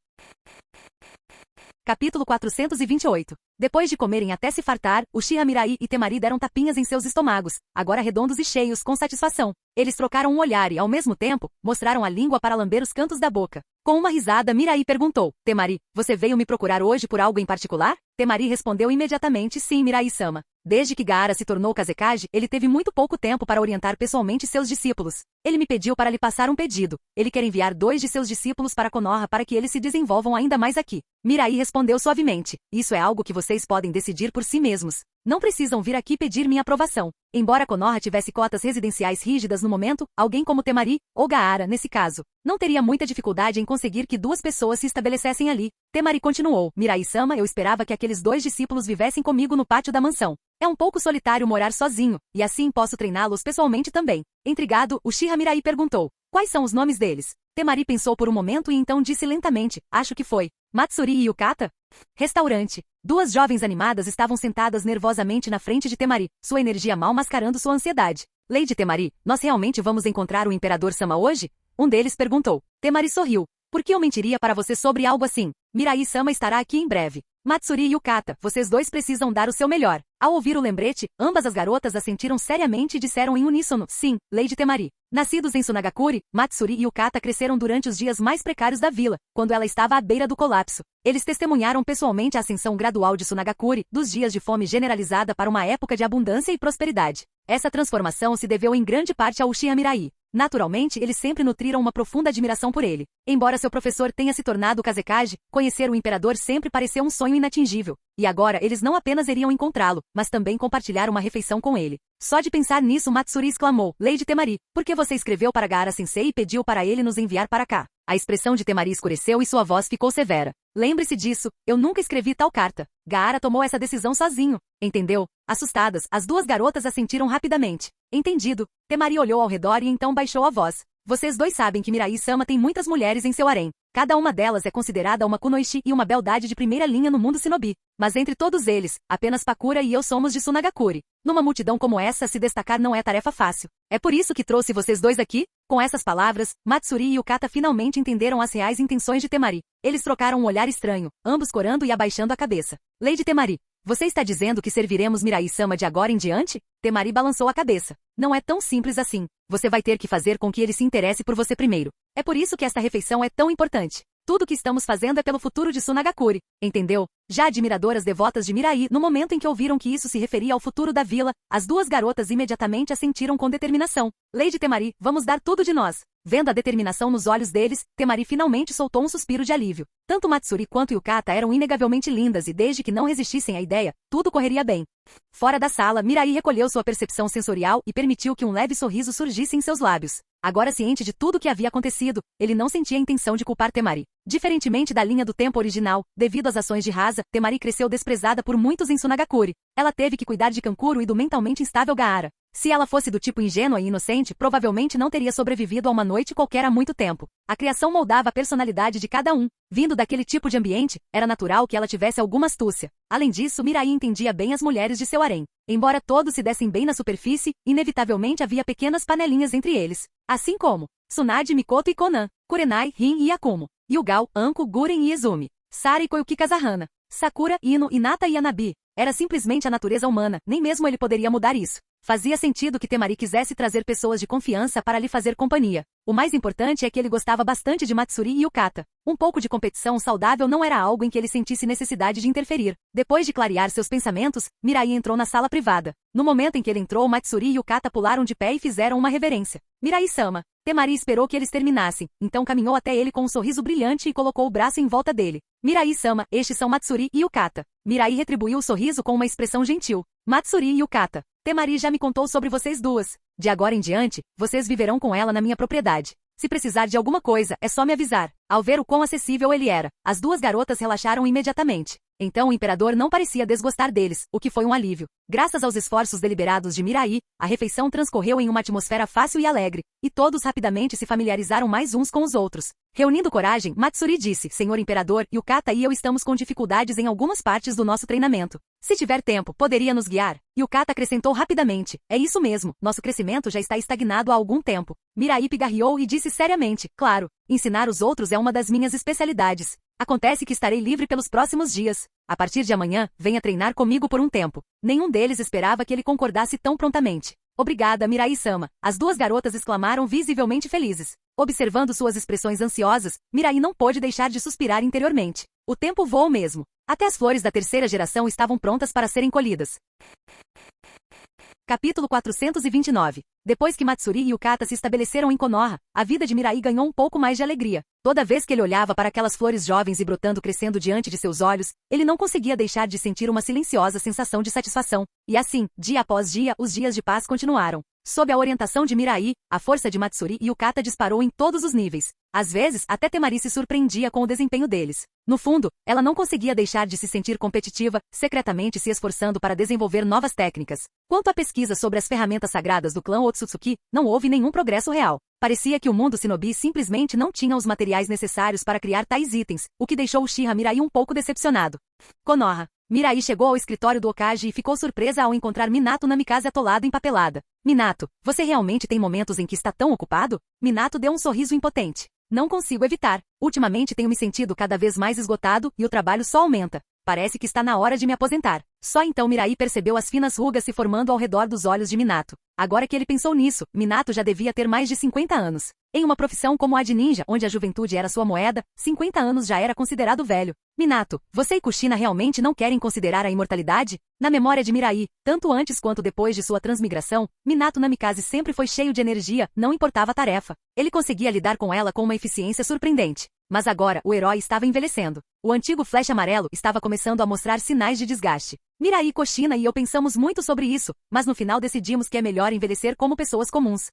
Capítulo 428. Depois de comerem até se fartar, Uchiha Mirai e Temari deram tapinhas em seus estômagos, agora redondos e cheios, com satisfação. Eles trocaram um olhar e, ao mesmo tempo, mostraram a língua para lamber os cantos da boca. Com uma risada, Mirai perguntou, Temari, você veio me procurar hoje por algo em particular? Temari respondeu imediatamente, sim, Mirai-sama. Desde que Gaara se tornou Kazekage, ele teve muito pouco tempo para orientar pessoalmente seus discípulos. Ele me pediu para lhe passar um pedido. Ele quer enviar 2 de seus discípulos para Konoha para que eles se desenvolvam ainda mais aqui. Mirai respondeu suavemente. Isso é algo que vocês podem decidir por si mesmos. Não precisam vir aqui pedir minha aprovação. Embora Konoha tivesse cotas residenciais rígidas no momento, alguém como Temari, ou Gaara, nesse caso, não teria muita dificuldade em conseguir que 2 pessoas se estabelecessem ali. Temari continuou. Mirai-sama, eu esperava que aqueles 2 discípulos vivessem comigo no pátio da mansão. É um pouco solitário morar sozinho, e assim posso treiná-los pessoalmente também. Intrigado, Uchiha Mirai perguntou. Quais são os nomes deles? Temari pensou por um momento e então disse lentamente, acho que foi Matsuri e Yukata? Restaurante. 2 jovens animadas estavam sentadas nervosamente na frente de Temari, sua energia mal mascarando sua ansiedade. Lady Temari, nós realmente vamos encontrar o Imperador Sama hoje? Um deles perguntou. Temari sorriu. Por que eu mentiria para você sobre algo assim? Mirai-sama estará aqui em breve. Matsuri e Yukata, vocês 2 precisam dar o seu melhor. Ao ouvir o lembrete, ambas as garotas assentiram seriamente e disseram em uníssono, sim, Lady Temari. Nascidos em Sunagakure, Matsuri e Yukata cresceram durante os dias mais precários da vila, quando ela estava à beira do colapso. Eles testemunharam pessoalmente a ascensão gradual de Sunagakure, dos dias de fome generalizada para uma época de abundância e prosperidade. Essa transformação se deveu em grande parte a Uchiha Mirai. Naturalmente, eles sempre nutriram uma profunda admiração por ele. Embora seu professor tenha se tornado Kazekage, conhecer o imperador sempre pareceu um sonho inatingível. E agora eles não apenas iriam encontrá-lo, mas também compartilhar uma refeição com ele. Só de pensar nisso, Matsuri exclamou: Lady Temari, por que você escreveu para Gaara-sensei e pediu para ele nos enviar para cá? A expressão de Temari escureceu e sua voz ficou severa. Lembre-se disso, eu nunca escrevi tal carta. Gaara tomou essa decisão sozinho. Entendeu? Assustadas, as duas garotas assentiram rapidamente. Entendido. Temari olhou ao redor e então baixou a voz. Vocês dois sabem que Mirai-sama tem muitas mulheres em seu harém. Cada uma delas é considerada uma kunoichi e uma beldade de primeira linha no mundo shinobi. Mas entre todos eles, apenas Pakura e eu somos de Sunagakure. Numa multidão como essa, se destacar não é tarefa fácil. É por isso que trouxe vocês dois aqui? Com essas palavras, Matsuri e Yukata finalmente entenderam as reais intenções de Temari. Eles trocaram um olhar estranho, ambos corando e abaixando a cabeça. Lady Temari, você está dizendo que serviremos Mirai-sama de agora em diante? Temari balançou a cabeça. Não é tão simples assim. Você vai ter que fazer com que ele se interesse por você primeiro. É por isso que esta refeição é tão importante. Tudo o que estamos fazendo é pelo futuro de Sunagakure, entendeu? Já admiradoras devotas de Mirai, no momento em que ouviram que isso se referia ao futuro da vila, as duas garotas imediatamente assentiram com determinação. Lady Temari, vamos dar tudo de nós. Vendo a determinação nos olhos deles, Temari finalmente soltou um suspiro de alívio. Tanto Matsuri quanto Yukata eram inegavelmente lindas e desde que não resistissem à ideia, tudo correria bem. Fora da sala, Mirai recolheu sua percepção sensorial e permitiu que um leve sorriso surgisse em seus lábios. Agora ciente de tudo o que havia acontecido, ele não sentia a intenção de culpar Temari. Diferentemente da linha do tempo original, devido às ações de Rasa, Temari cresceu desprezada por muitos em Sunagakure. Ela teve que cuidar de Kankuro e do mentalmente instável Gaara. Se ela fosse do tipo ingênua e inocente, provavelmente não teria sobrevivido a uma noite qualquer há muito tempo. A criação moldava a personalidade de cada um. Vindo daquele tipo de ambiente, era natural que ela tivesse alguma astúcia. Além disso, Mirai entendia bem as mulheres de seu harém. Embora todos se dessem bem na superfície, inevitavelmente havia pequenas panelinhas entre eles. Assim como Tsunade, Mikoto e Konan, Kurenai, Rin e Yakumo, Yugao, Anko, Guren e Izumi, Sara e Koyuki Kazahana, Sakura, Ino, Hinata e Anabi. Era simplesmente a natureza humana, nem mesmo ele poderia mudar isso. Fazia sentido que Temari quisesse trazer pessoas de confiança para lhe fazer companhia. O mais importante é que ele gostava bastante de Matsuri e Yukata. Um pouco de competição saudável não era algo em que ele sentisse necessidade de interferir. Depois de clarear seus pensamentos, Mirai entrou na sala privada. No momento em que ele entrou, Matsuri e Yukata pularam de pé e fizeram uma reverência. Mirai-sama. Temari esperou que eles terminassem, então caminhou até ele com um sorriso brilhante e colocou o braço em volta dele. Mirai-sama, estes são Matsuri e Yukata. Mirai retribuiu o sorriso com uma expressão gentil. Matsuri e Yukata. Temari já me contou sobre vocês duas. De agora em diante, vocês viverão com ela na minha propriedade. Se precisar de alguma coisa, é só me avisar. Ao ver o quão acessível ele era, as duas garotas relaxaram imediatamente. Então o imperador não parecia desgostar deles, o que foi um alívio. Graças aos esforços deliberados de Mirai, a refeição transcorreu em uma atmosfera fácil e alegre, e todos rapidamente se familiarizaram mais uns com os outros. Reunindo coragem, Matsuri disse: Senhor Imperador, Yukata e eu estamos com dificuldades em algumas partes do nosso treinamento. Se tiver tempo, poderia nos guiar? Yukata acrescentou rapidamente: É isso mesmo, nosso crescimento já está estagnado há algum tempo. Mirai pigarreou e disse seriamente: Claro, ensinar os outros é uma das minhas especialidades. Acontece que estarei livre pelos próximos dias. A partir de amanhã, venha treinar comigo por um tempo. Nenhum deles esperava que ele concordasse tão prontamente. Obrigada, Mirai-sama. As duas garotas exclamaram visivelmente felizes. Observando suas expressões ansiosas, Mirai não pôde deixar de suspirar interiormente. O tempo voou mesmo. Até as flores da terceira geração estavam prontas para serem colhidas. Capítulo 429. Depois que Matsuri e Yukata se estabeleceram em Konoha, a vida de Mirai ganhou um pouco mais de alegria. Toda vez que ele olhava para aquelas flores jovens e brotando crescendo diante de seus olhos, ele não conseguia deixar de sentir uma silenciosa sensação de satisfação. E assim, dia após dia, os dias de paz continuaram. Sob a orientação de Mirai, a força de Matsuri e Yukata disparou em todos os níveis. Às vezes, até Temari se surpreendia com o desempenho deles. No fundo, ela não conseguia deixar de se sentir competitiva, secretamente se esforçando para desenvolver novas técnicas. Quanto à pesquisa sobre as ferramentas sagradas do clã Otsutsuki, não houve nenhum progresso real. Parecia que o mundo shinobi simplesmente não tinha os materiais necessários para criar tais itens, o que deixou Uchiha Mirai um pouco decepcionado. Konoha. Mirai chegou ao escritório do Hokage e ficou surpresa ao encontrar Minato Namikaze atolado em papelada. Minato, você realmente tem momentos em que está tão ocupado? Minato deu um sorriso impotente. Não consigo evitar. Ultimamente tenho me sentido cada vez mais esgotado e o trabalho só aumenta. Parece que está na hora de me aposentar. Só então Mirai percebeu as finas rugas se formando ao redor dos olhos de Minato. Agora que ele pensou nisso, Minato já devia ter mais de 50 anos. Em uma profissão como a de ninja, onde a juventude era sua moeda, 50 anos já era considerado velho. Minato, você e Kushina realmente não querem considerar a imortalidade? Na memória de Mirai, tanto antes quanto depois de sua transmigração, Minato Namikaze sempre foi cheio de energia, não importava a tarefa. Ele conseguia lidar com ela com uma eficiência surpreendente. Mas agora, o herói estava envelhecendo. O antigo Flash amarelo estava começando a mostrar sinais de desgaste. Mirai, Kushina e eu pensamos muito sobre isso, mas no final decidimos que é melhor envelhecer como pessoas comuns.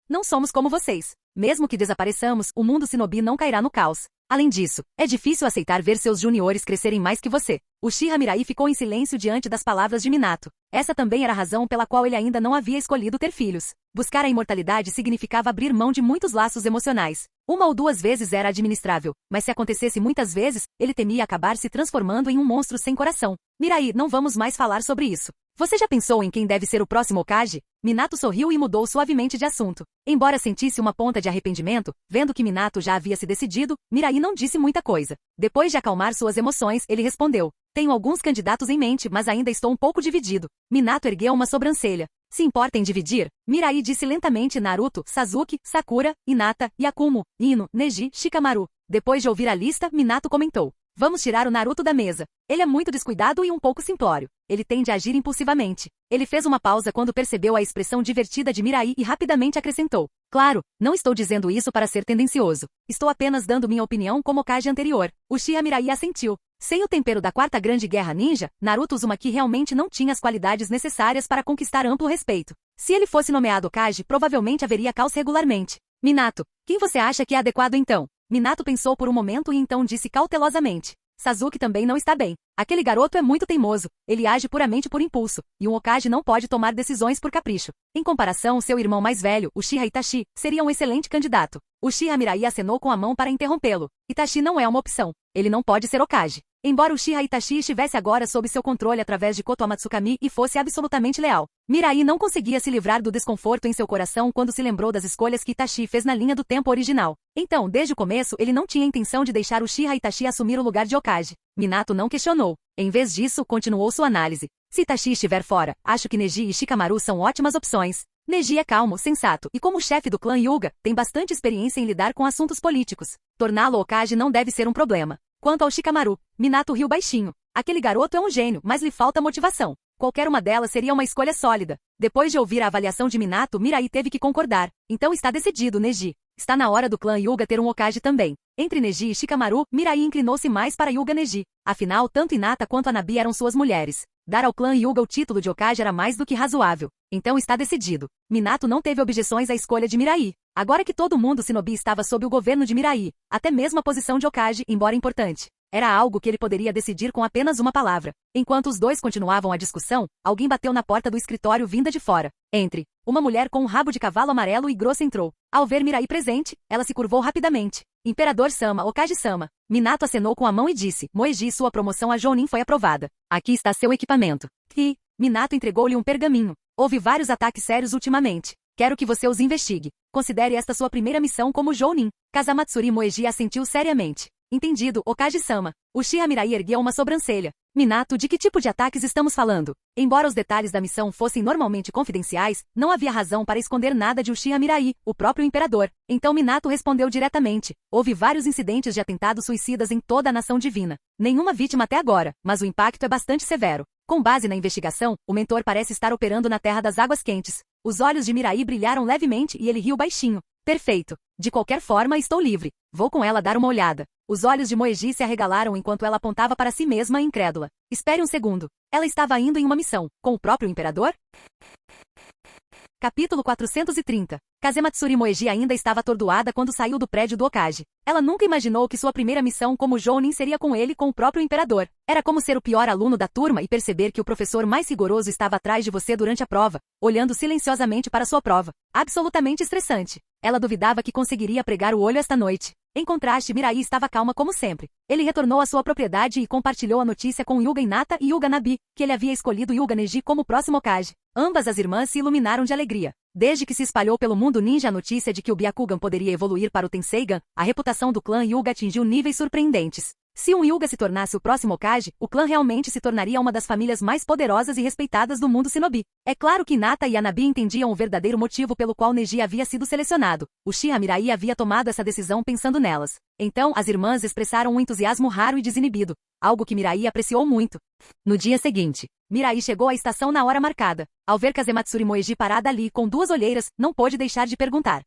Não somos como vocês. Mesmo que desapareçamos, o mundo Shinobi não cairá no caos. Além disso, é difícil aceitar ver seus juniores crescerem mais que você. Uchiha Mirai ficou em silêncio diante das palavras de Minato. Essa também era a razão pela qual ele ainda não havia escolhido ter filhos. Buscar a imortalidade significava abrir mão de muitos laços emocionais. Uma ou duas vezes era administrável, mas se acontecesse muitas vezes, ele temia acabar se transformando em um monstro sem coração. Mirai, não vamos mais falar sobre isso. Você já pensou em quem deve ser o próximo Hokage? Minato sorriu e mudou suavemente de assunto. Embora sentisse uma ponta de arrependimento, vendo que Minato já havia se decidido, Mirai não disse muita coisa. Depois de acalmar suas emoções, ele respondeu. Tenho alguns candidatos em mente, mas ainda estou um pouco dividido. Minato ergueu uma sobrancelha. Se importa em dividir? Mirai disse lentamente Naruto, Sasuke, Sakura, Hinata, Yakumo, Ino, Neji, Shikamaru. Depois de ouvir a lista, Minato comentou. Vamos tirar o Naruto da mesa. Ele é muito descuidado e um pouco simplório. Ele tende a agir impulsivamente. Ele fez uma pausa quando percebeu a expressão divertida de Mirai e rapidamente acrescentou. Claro, não estou dizendo isso para ser tendencioso. Estou apenas dando minha opinião como Hokage anterior. Uchiha Mirai assentiu. Sem o tempero da Quarta Grande Guerra Ninja, Naruto Uzumaki realmente não tinha as qualidades necessárias para conquistar amplo respeito. Se ele fosse nomeado Hokage, provavelmente haveria caos regularmente. Minato, quem você acha que é adequado então? Minato pensou por um momento e então disse cautelosamente. Sasuke também não está bem. Aquele garoto é muito teimoso. Ele age puramente por impulso, e um Hokage não pode tomar decisões por capricho. Em comparação, seu irmão mais velho, Uchiha Itachi, seria um excelente candidato. Uchiha Mirai acenou com a mão para interrompê-lo. Itachi não é uma opção. Ele não pode ser Hokage. Embora Uchiha Itachi estivesse agora sob seu controle através de Koto Amatsukami e fosse absolutamente leal, Mirai não conseguia se livrar do desconforto em seu coração quando se lembrou das escolhas que Itachi fez na linha do tempo original. Então, desde o começo, ele não tinha intenção de deixar Uchiha Itachi assumir o lugar de Hokage. Minato não questionou. Em vez disso, continuou sua análise. Se Itachi estiver fora, acho que Neji e Shikamaru são ótimas opções. Neji é calmo, sensato, e como chefe do clã Hyuga, tem bastante experiência em lidar com assuntos políticos. Torná-lo Hokage não deve ser um problema. Quanto ao Shikamaru, Minato riu baixinho. Aquele garoto é um gênio, mas lhe falta motivação. Qualquer uma delas seria uma escolha sólida. Depois de ouvir a avaliação de Minato, Mirai teve que concordar. Então está decidido, Neji. Está na hora do clã Hyuga ter um Hokage também. Entre Neji e Shikamaru, Mirai inclinou-se mais para Hyuga Neji. Afinal, tanto Hinata quanto Hanabi eram suas mulheres. Dar ao clã Hyuga o título de Hokage era mais do que razoável. Então está decidido. Minato não teve objeções à escolha de Mirai. Agora que todo mundo Shinobi estava sob o governo de Mirai, até mesmo a posição de Hokage, embora importante, era algo que ele poderia decidir com apenas uma palavra. Enquanto os dois continuavam a discussão, alguém bateu na porta do escritório vinda de fora. Entre. Uma mulher com um rabo de cavalo amarelo e grosso entrou. Ao ver Mirai presente, ela se curvou rapidamente. Imperador Sama, Hokage-sama. Minato acenou com a mão e disse, Moeji, sua promoção a Jounin foi aprovada. Aqui está seu equipamento. Minato entregou-lhe um pergaminho. Houve vários ataques sérios ultimamente. Quero que você os investigue. Considere esta sua primeira missão como Jounin. Kazamatsuri Moeji assentiu seriamente. Entendido, Hokage-sama. Uchiha Mirai ergueu uma sobrancelha. Minato, de que tipo de ataques estamos falando? Embora os detalhes da missão fossem normalmente confidenciais, não havia razão para esconder nada de Uchiha Mirai, o próprio imperador. Então Minato respondeu diretamente. Houve vários incidentes de atentados suicidas em toda a nação divina. Nenhuma vítima até agora, mas o impacto é bastante severo. Com base na investigação, o mentor parece estar operando na Terra das Águas Quentes. Os olhos de Mirai brilharam levemente e ele riu baixinho. Perfeito. De qualquer forma, estou livre. Vou com ela dar uma olhada. Os olhos de Moeji se arregalaram enquanto ela apontava para si mesma incrédula. Espere um segundo. Ela estava indo em uma missão. Com o próprio imperador? Capítulo 430. Kazematsuri Moeji ainda estava atordoada quando saiu do prédio do Hokage. Ela nunca imaginou que sua primeira missão como Jounin seria com ele com o próprio imperador. Era como ser o pior aluno da turma e perceber que o professor mais rigoroso estava atrás de você durante a prova, olhando silenciosamente para sua prova. Absolutamente estressante. Ela duvidava que conseguiria pregar o olho esta noite. Em contraste, Mirai estava calma como sempre. Ele retornou à sua propriedade e compartilhou a notícia com Hyuga Hinata e Hyuga Nabi, que ele havia escolhido Hyuga Neji como próximo Hokage. Ambas as irmãs se iluminaram de alegria. Desde que se espalhou pelo mundo ninja a notícia de que o Byakugan poderia evoluir para o Tenseigan, a reputação do clã Hyuga atingiu níveis surpreendentes. Se um Hyuga se tornasse o próximo Hokage, o clã realmente se tornaria uma das famílias mais poderosas e respeitadas do mundo Shinobi. É claro que Hinata e Hanabi entendiam o verdadeiro motivo pelo qual Neji havia sido selecionado. Uchiha Mirai havia tomado essa decisão pensando nelas. Então, as irmãs expressaram um entusiasmo raro e desinibido, algo que Mirai apreciou muito. No dia seguinte, Mirai chegou à estação na hora marcada. Ao ver Kazematsuri Moeji parada ali com duas olheiras, não pôde deixar de perguntar.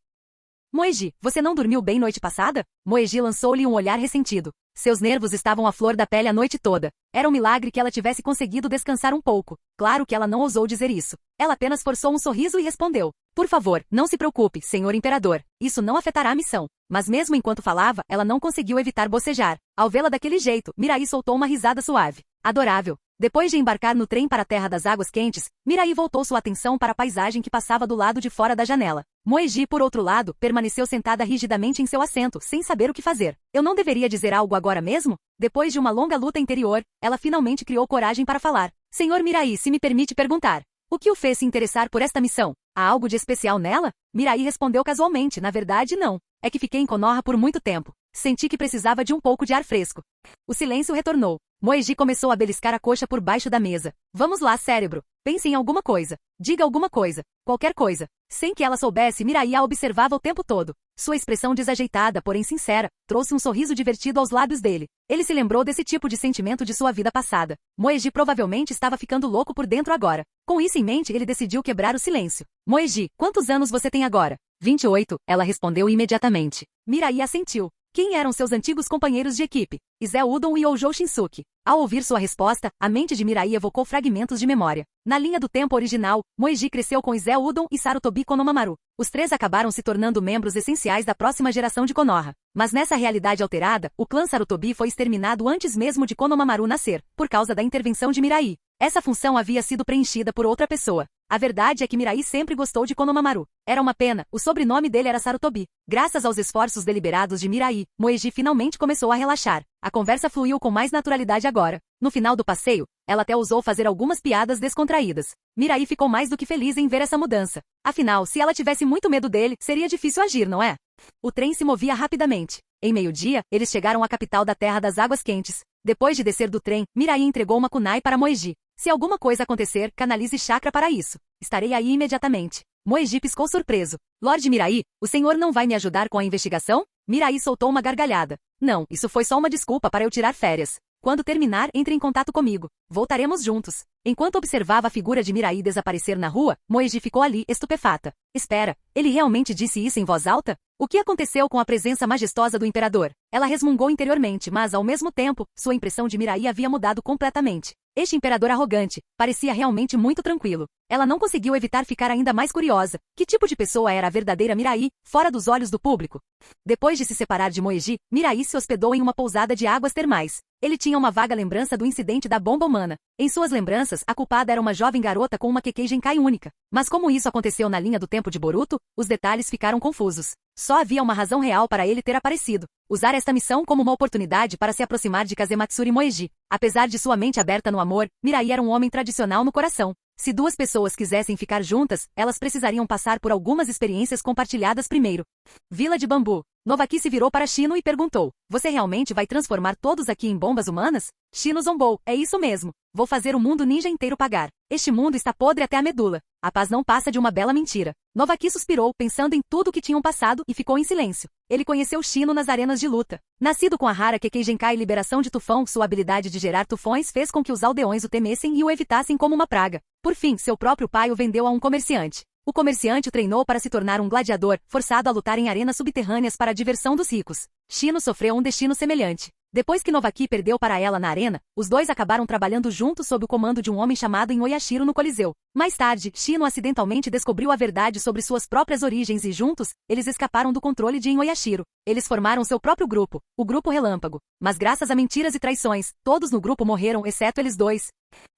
Moeji, você não dormiu bem noite passada? Moeji lançou-lhe um olhar ressentido. Seus nervos estavam à flor da pele a noite toda. Era um milagre que ela tivesse conseguido descansar um pouco. Claro que ela não ousou dizer isso. Ela apenas forçou um sorriso e respondeu. Por favor, não se preocupe, senhor imperador. Isso não afetará a missão. Mas mesmo enquanto falava, ela não conseguiu evitar bocejar. Ao vê-la daquele jeito, Mirai soltou uma risada suave. Adorável. Depois de embarcar no trem para a Terra das Águas Quentes, Mirai voltou sua atenção para a paisagem que passava do lado de fora da janela. Moeji, por outro lado, permaneceu sentada rigidamente em seu assento, sem saber o que fazer. Eu não deveria dizer algo agora mesmo? Depois de uma longa luta interior, ela finalmente criou coragem para falar. Senhor Mirai, se me permite perguntar. O que o fez se interessar por esta missão? Há algo de especial nela? Mirai respondeu casualmente, na verdade não. É que fiquei em Konoha por muito tempo. Senti que precisava de um pouco de ar fresco. O silêncio retornou. Moeji começou a beliscar a coxa por baixo da mesa. Vamos lá, cérebro. Pense em alguma coisa. Diga alguma coisa. Qualquer coisa. Sem que ela soubesse, Mirai a observava o tempo todo. Sua expressão desajeitada, porém sincera, trouxe um sorriso divertido aos lábios dele. Ele se lembrou desse tipo de sentimento de sua vida passada. Moeji provavelmente estava ficando louco por dentro agora. Com isso em mente, ele decidiu quebrar o silêncio. Moeji, quantos anos você tem agora? 28, ela respondeu imediatamente. Mirai assentiu. Quem eram seus antigos companheiros de equipe? Izé Udon e Houjou Shinsuke. Ao ouvir sua resposta, a mente de Mirai evocou fragmentos de memória. Na linha do tempo original, Moeji cresceu com Izé Udon e Sarutobi Konohamaru. Os três acabaram se tornando membros essenciais da próxima geração de Konoha. Mas nessa realidade alterada, o clã Sarutobi foi exterminado antes mesmo de Konohamaru nascer, por causa da intervenção de Mirai. Essa função havia sido preenchida por outra pessoa. A verdade é que Mirai sempre gostou de Konohamaru. Era uma pena, o sobrenome dele era Sarutobi. Graças aos esforços deliberados de Mirai, Moeji finalmente começou a relaxar. A conversa fluiu com mais naturalidade agora. No final do passeio, ela até ousou fazer algumas piadas descontraídas. Mirai ficou mais do que feliz em ver essa mudança. Afinal, se ela tivesse muito medo dele, seria difícil agir, não é? O trem se movia rapidamente. Em meio-dia, eles chegaram à capital da Terra das Águas Quentes. Depois de descer do trem, Mirai entregou uma kunai para Moeji. Se alguma coisa acontecer, canalize chakra para isso. Estarei aí imediatamente. Moeji piscou surpreso. Lorde Mirai, o senhor não vai me ajudar com a investigação? Mirai soltou uma gargalhada. Não, isso foi só uma desculpa para eu tirar férias. Quando terminar, entre em contato comigo. Voltaremos juntos. Enquanto observava a figura de Mirai desaparecer na rua, Moeji ficou ali, estupefata. Espera, ele realmente disse isso em voz alta? O que aconteceu com a presença majestosa do imperador? Ela resmungou interiormente, mas, ao mesmo tempo, sua impressão de Mirai havia mudado completamente. Este imperador arrogante parecia realmente muito tranquilo. Ela não conseguiu evitar ficar ainda mais curiosa. Que tipo de pessoa era a verdadeira Mirai, fora dos olhos do público? Depois de se separar de Moeji, Mirai se hospedou em uma pousada de águas termais. Ele tinha uma vaga lembrança do incidente da bomba humana. Em suas lembranças, a culpada era uma jovem garota com uma Kekkei Genkai única. Mas como isso aconteceu na linha do tempo de Boruto, os detalhes ficaram confusos. Só havia uma razão real para ele ter aparecido. Usar esta missão como uma oportunidade para se aproximar de Kazematsuri Moeji. Apesar de sua mente aberta no amor, Mirai era um homem tradicional no coração. Se duas pessoas quisessem ficar juntas, elas precisariam passar por algumas experiências compartilhadas primeiro. Vila de Bambu. Novaki se virou para Shino e perguntou, você realmente vai transformar todos aqui em bombas humanas? Shino zombou, é isso mesmo. Vou fazer o mundo ninja inteiro pagar. Este mundo está podre até a medula. A paz não passa de uma bela mentira. Novaki suspirou, pensando em tudo o que tinham passado, e ficou em silêncio. Ele conheceu Shino nas arenas de luta. Nascido com a rara Kekkei Genkai Liberação de Tufão, sua habilidade de gerar tufões fez com que os aldeões o temessem e o evitassem como uma praga. Por fim, seu próprio pai o vendeu a um comerciante. O comerciante o treinou para se tornar um gladiador, forçado a lutar em arenas subterrâneas para a diversão dos ricos. Shino sofreu um destino semelhante. Depois que Novaki perdeu para ela na arena, os dois acabaram trabalhando juntos sob o comando de um homem chamado Inuyashiro no Coliseu. Mais tarde, Shino acidentalmente descobriu a verdade sobre suas próprias origens e juntos, eles escaparam do controle de Inuyashiro. Eles formaram seu próprio grupo, o Grupo Relâmpago. Mas graças a mentiras e traições, todos no grupo morreram exceto eles dois.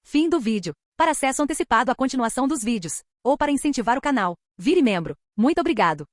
Fim do vídeo. Para acesso antecipado à continuação dos vídeos, ou para incentivar o canal, vire membro. Muito obrigado.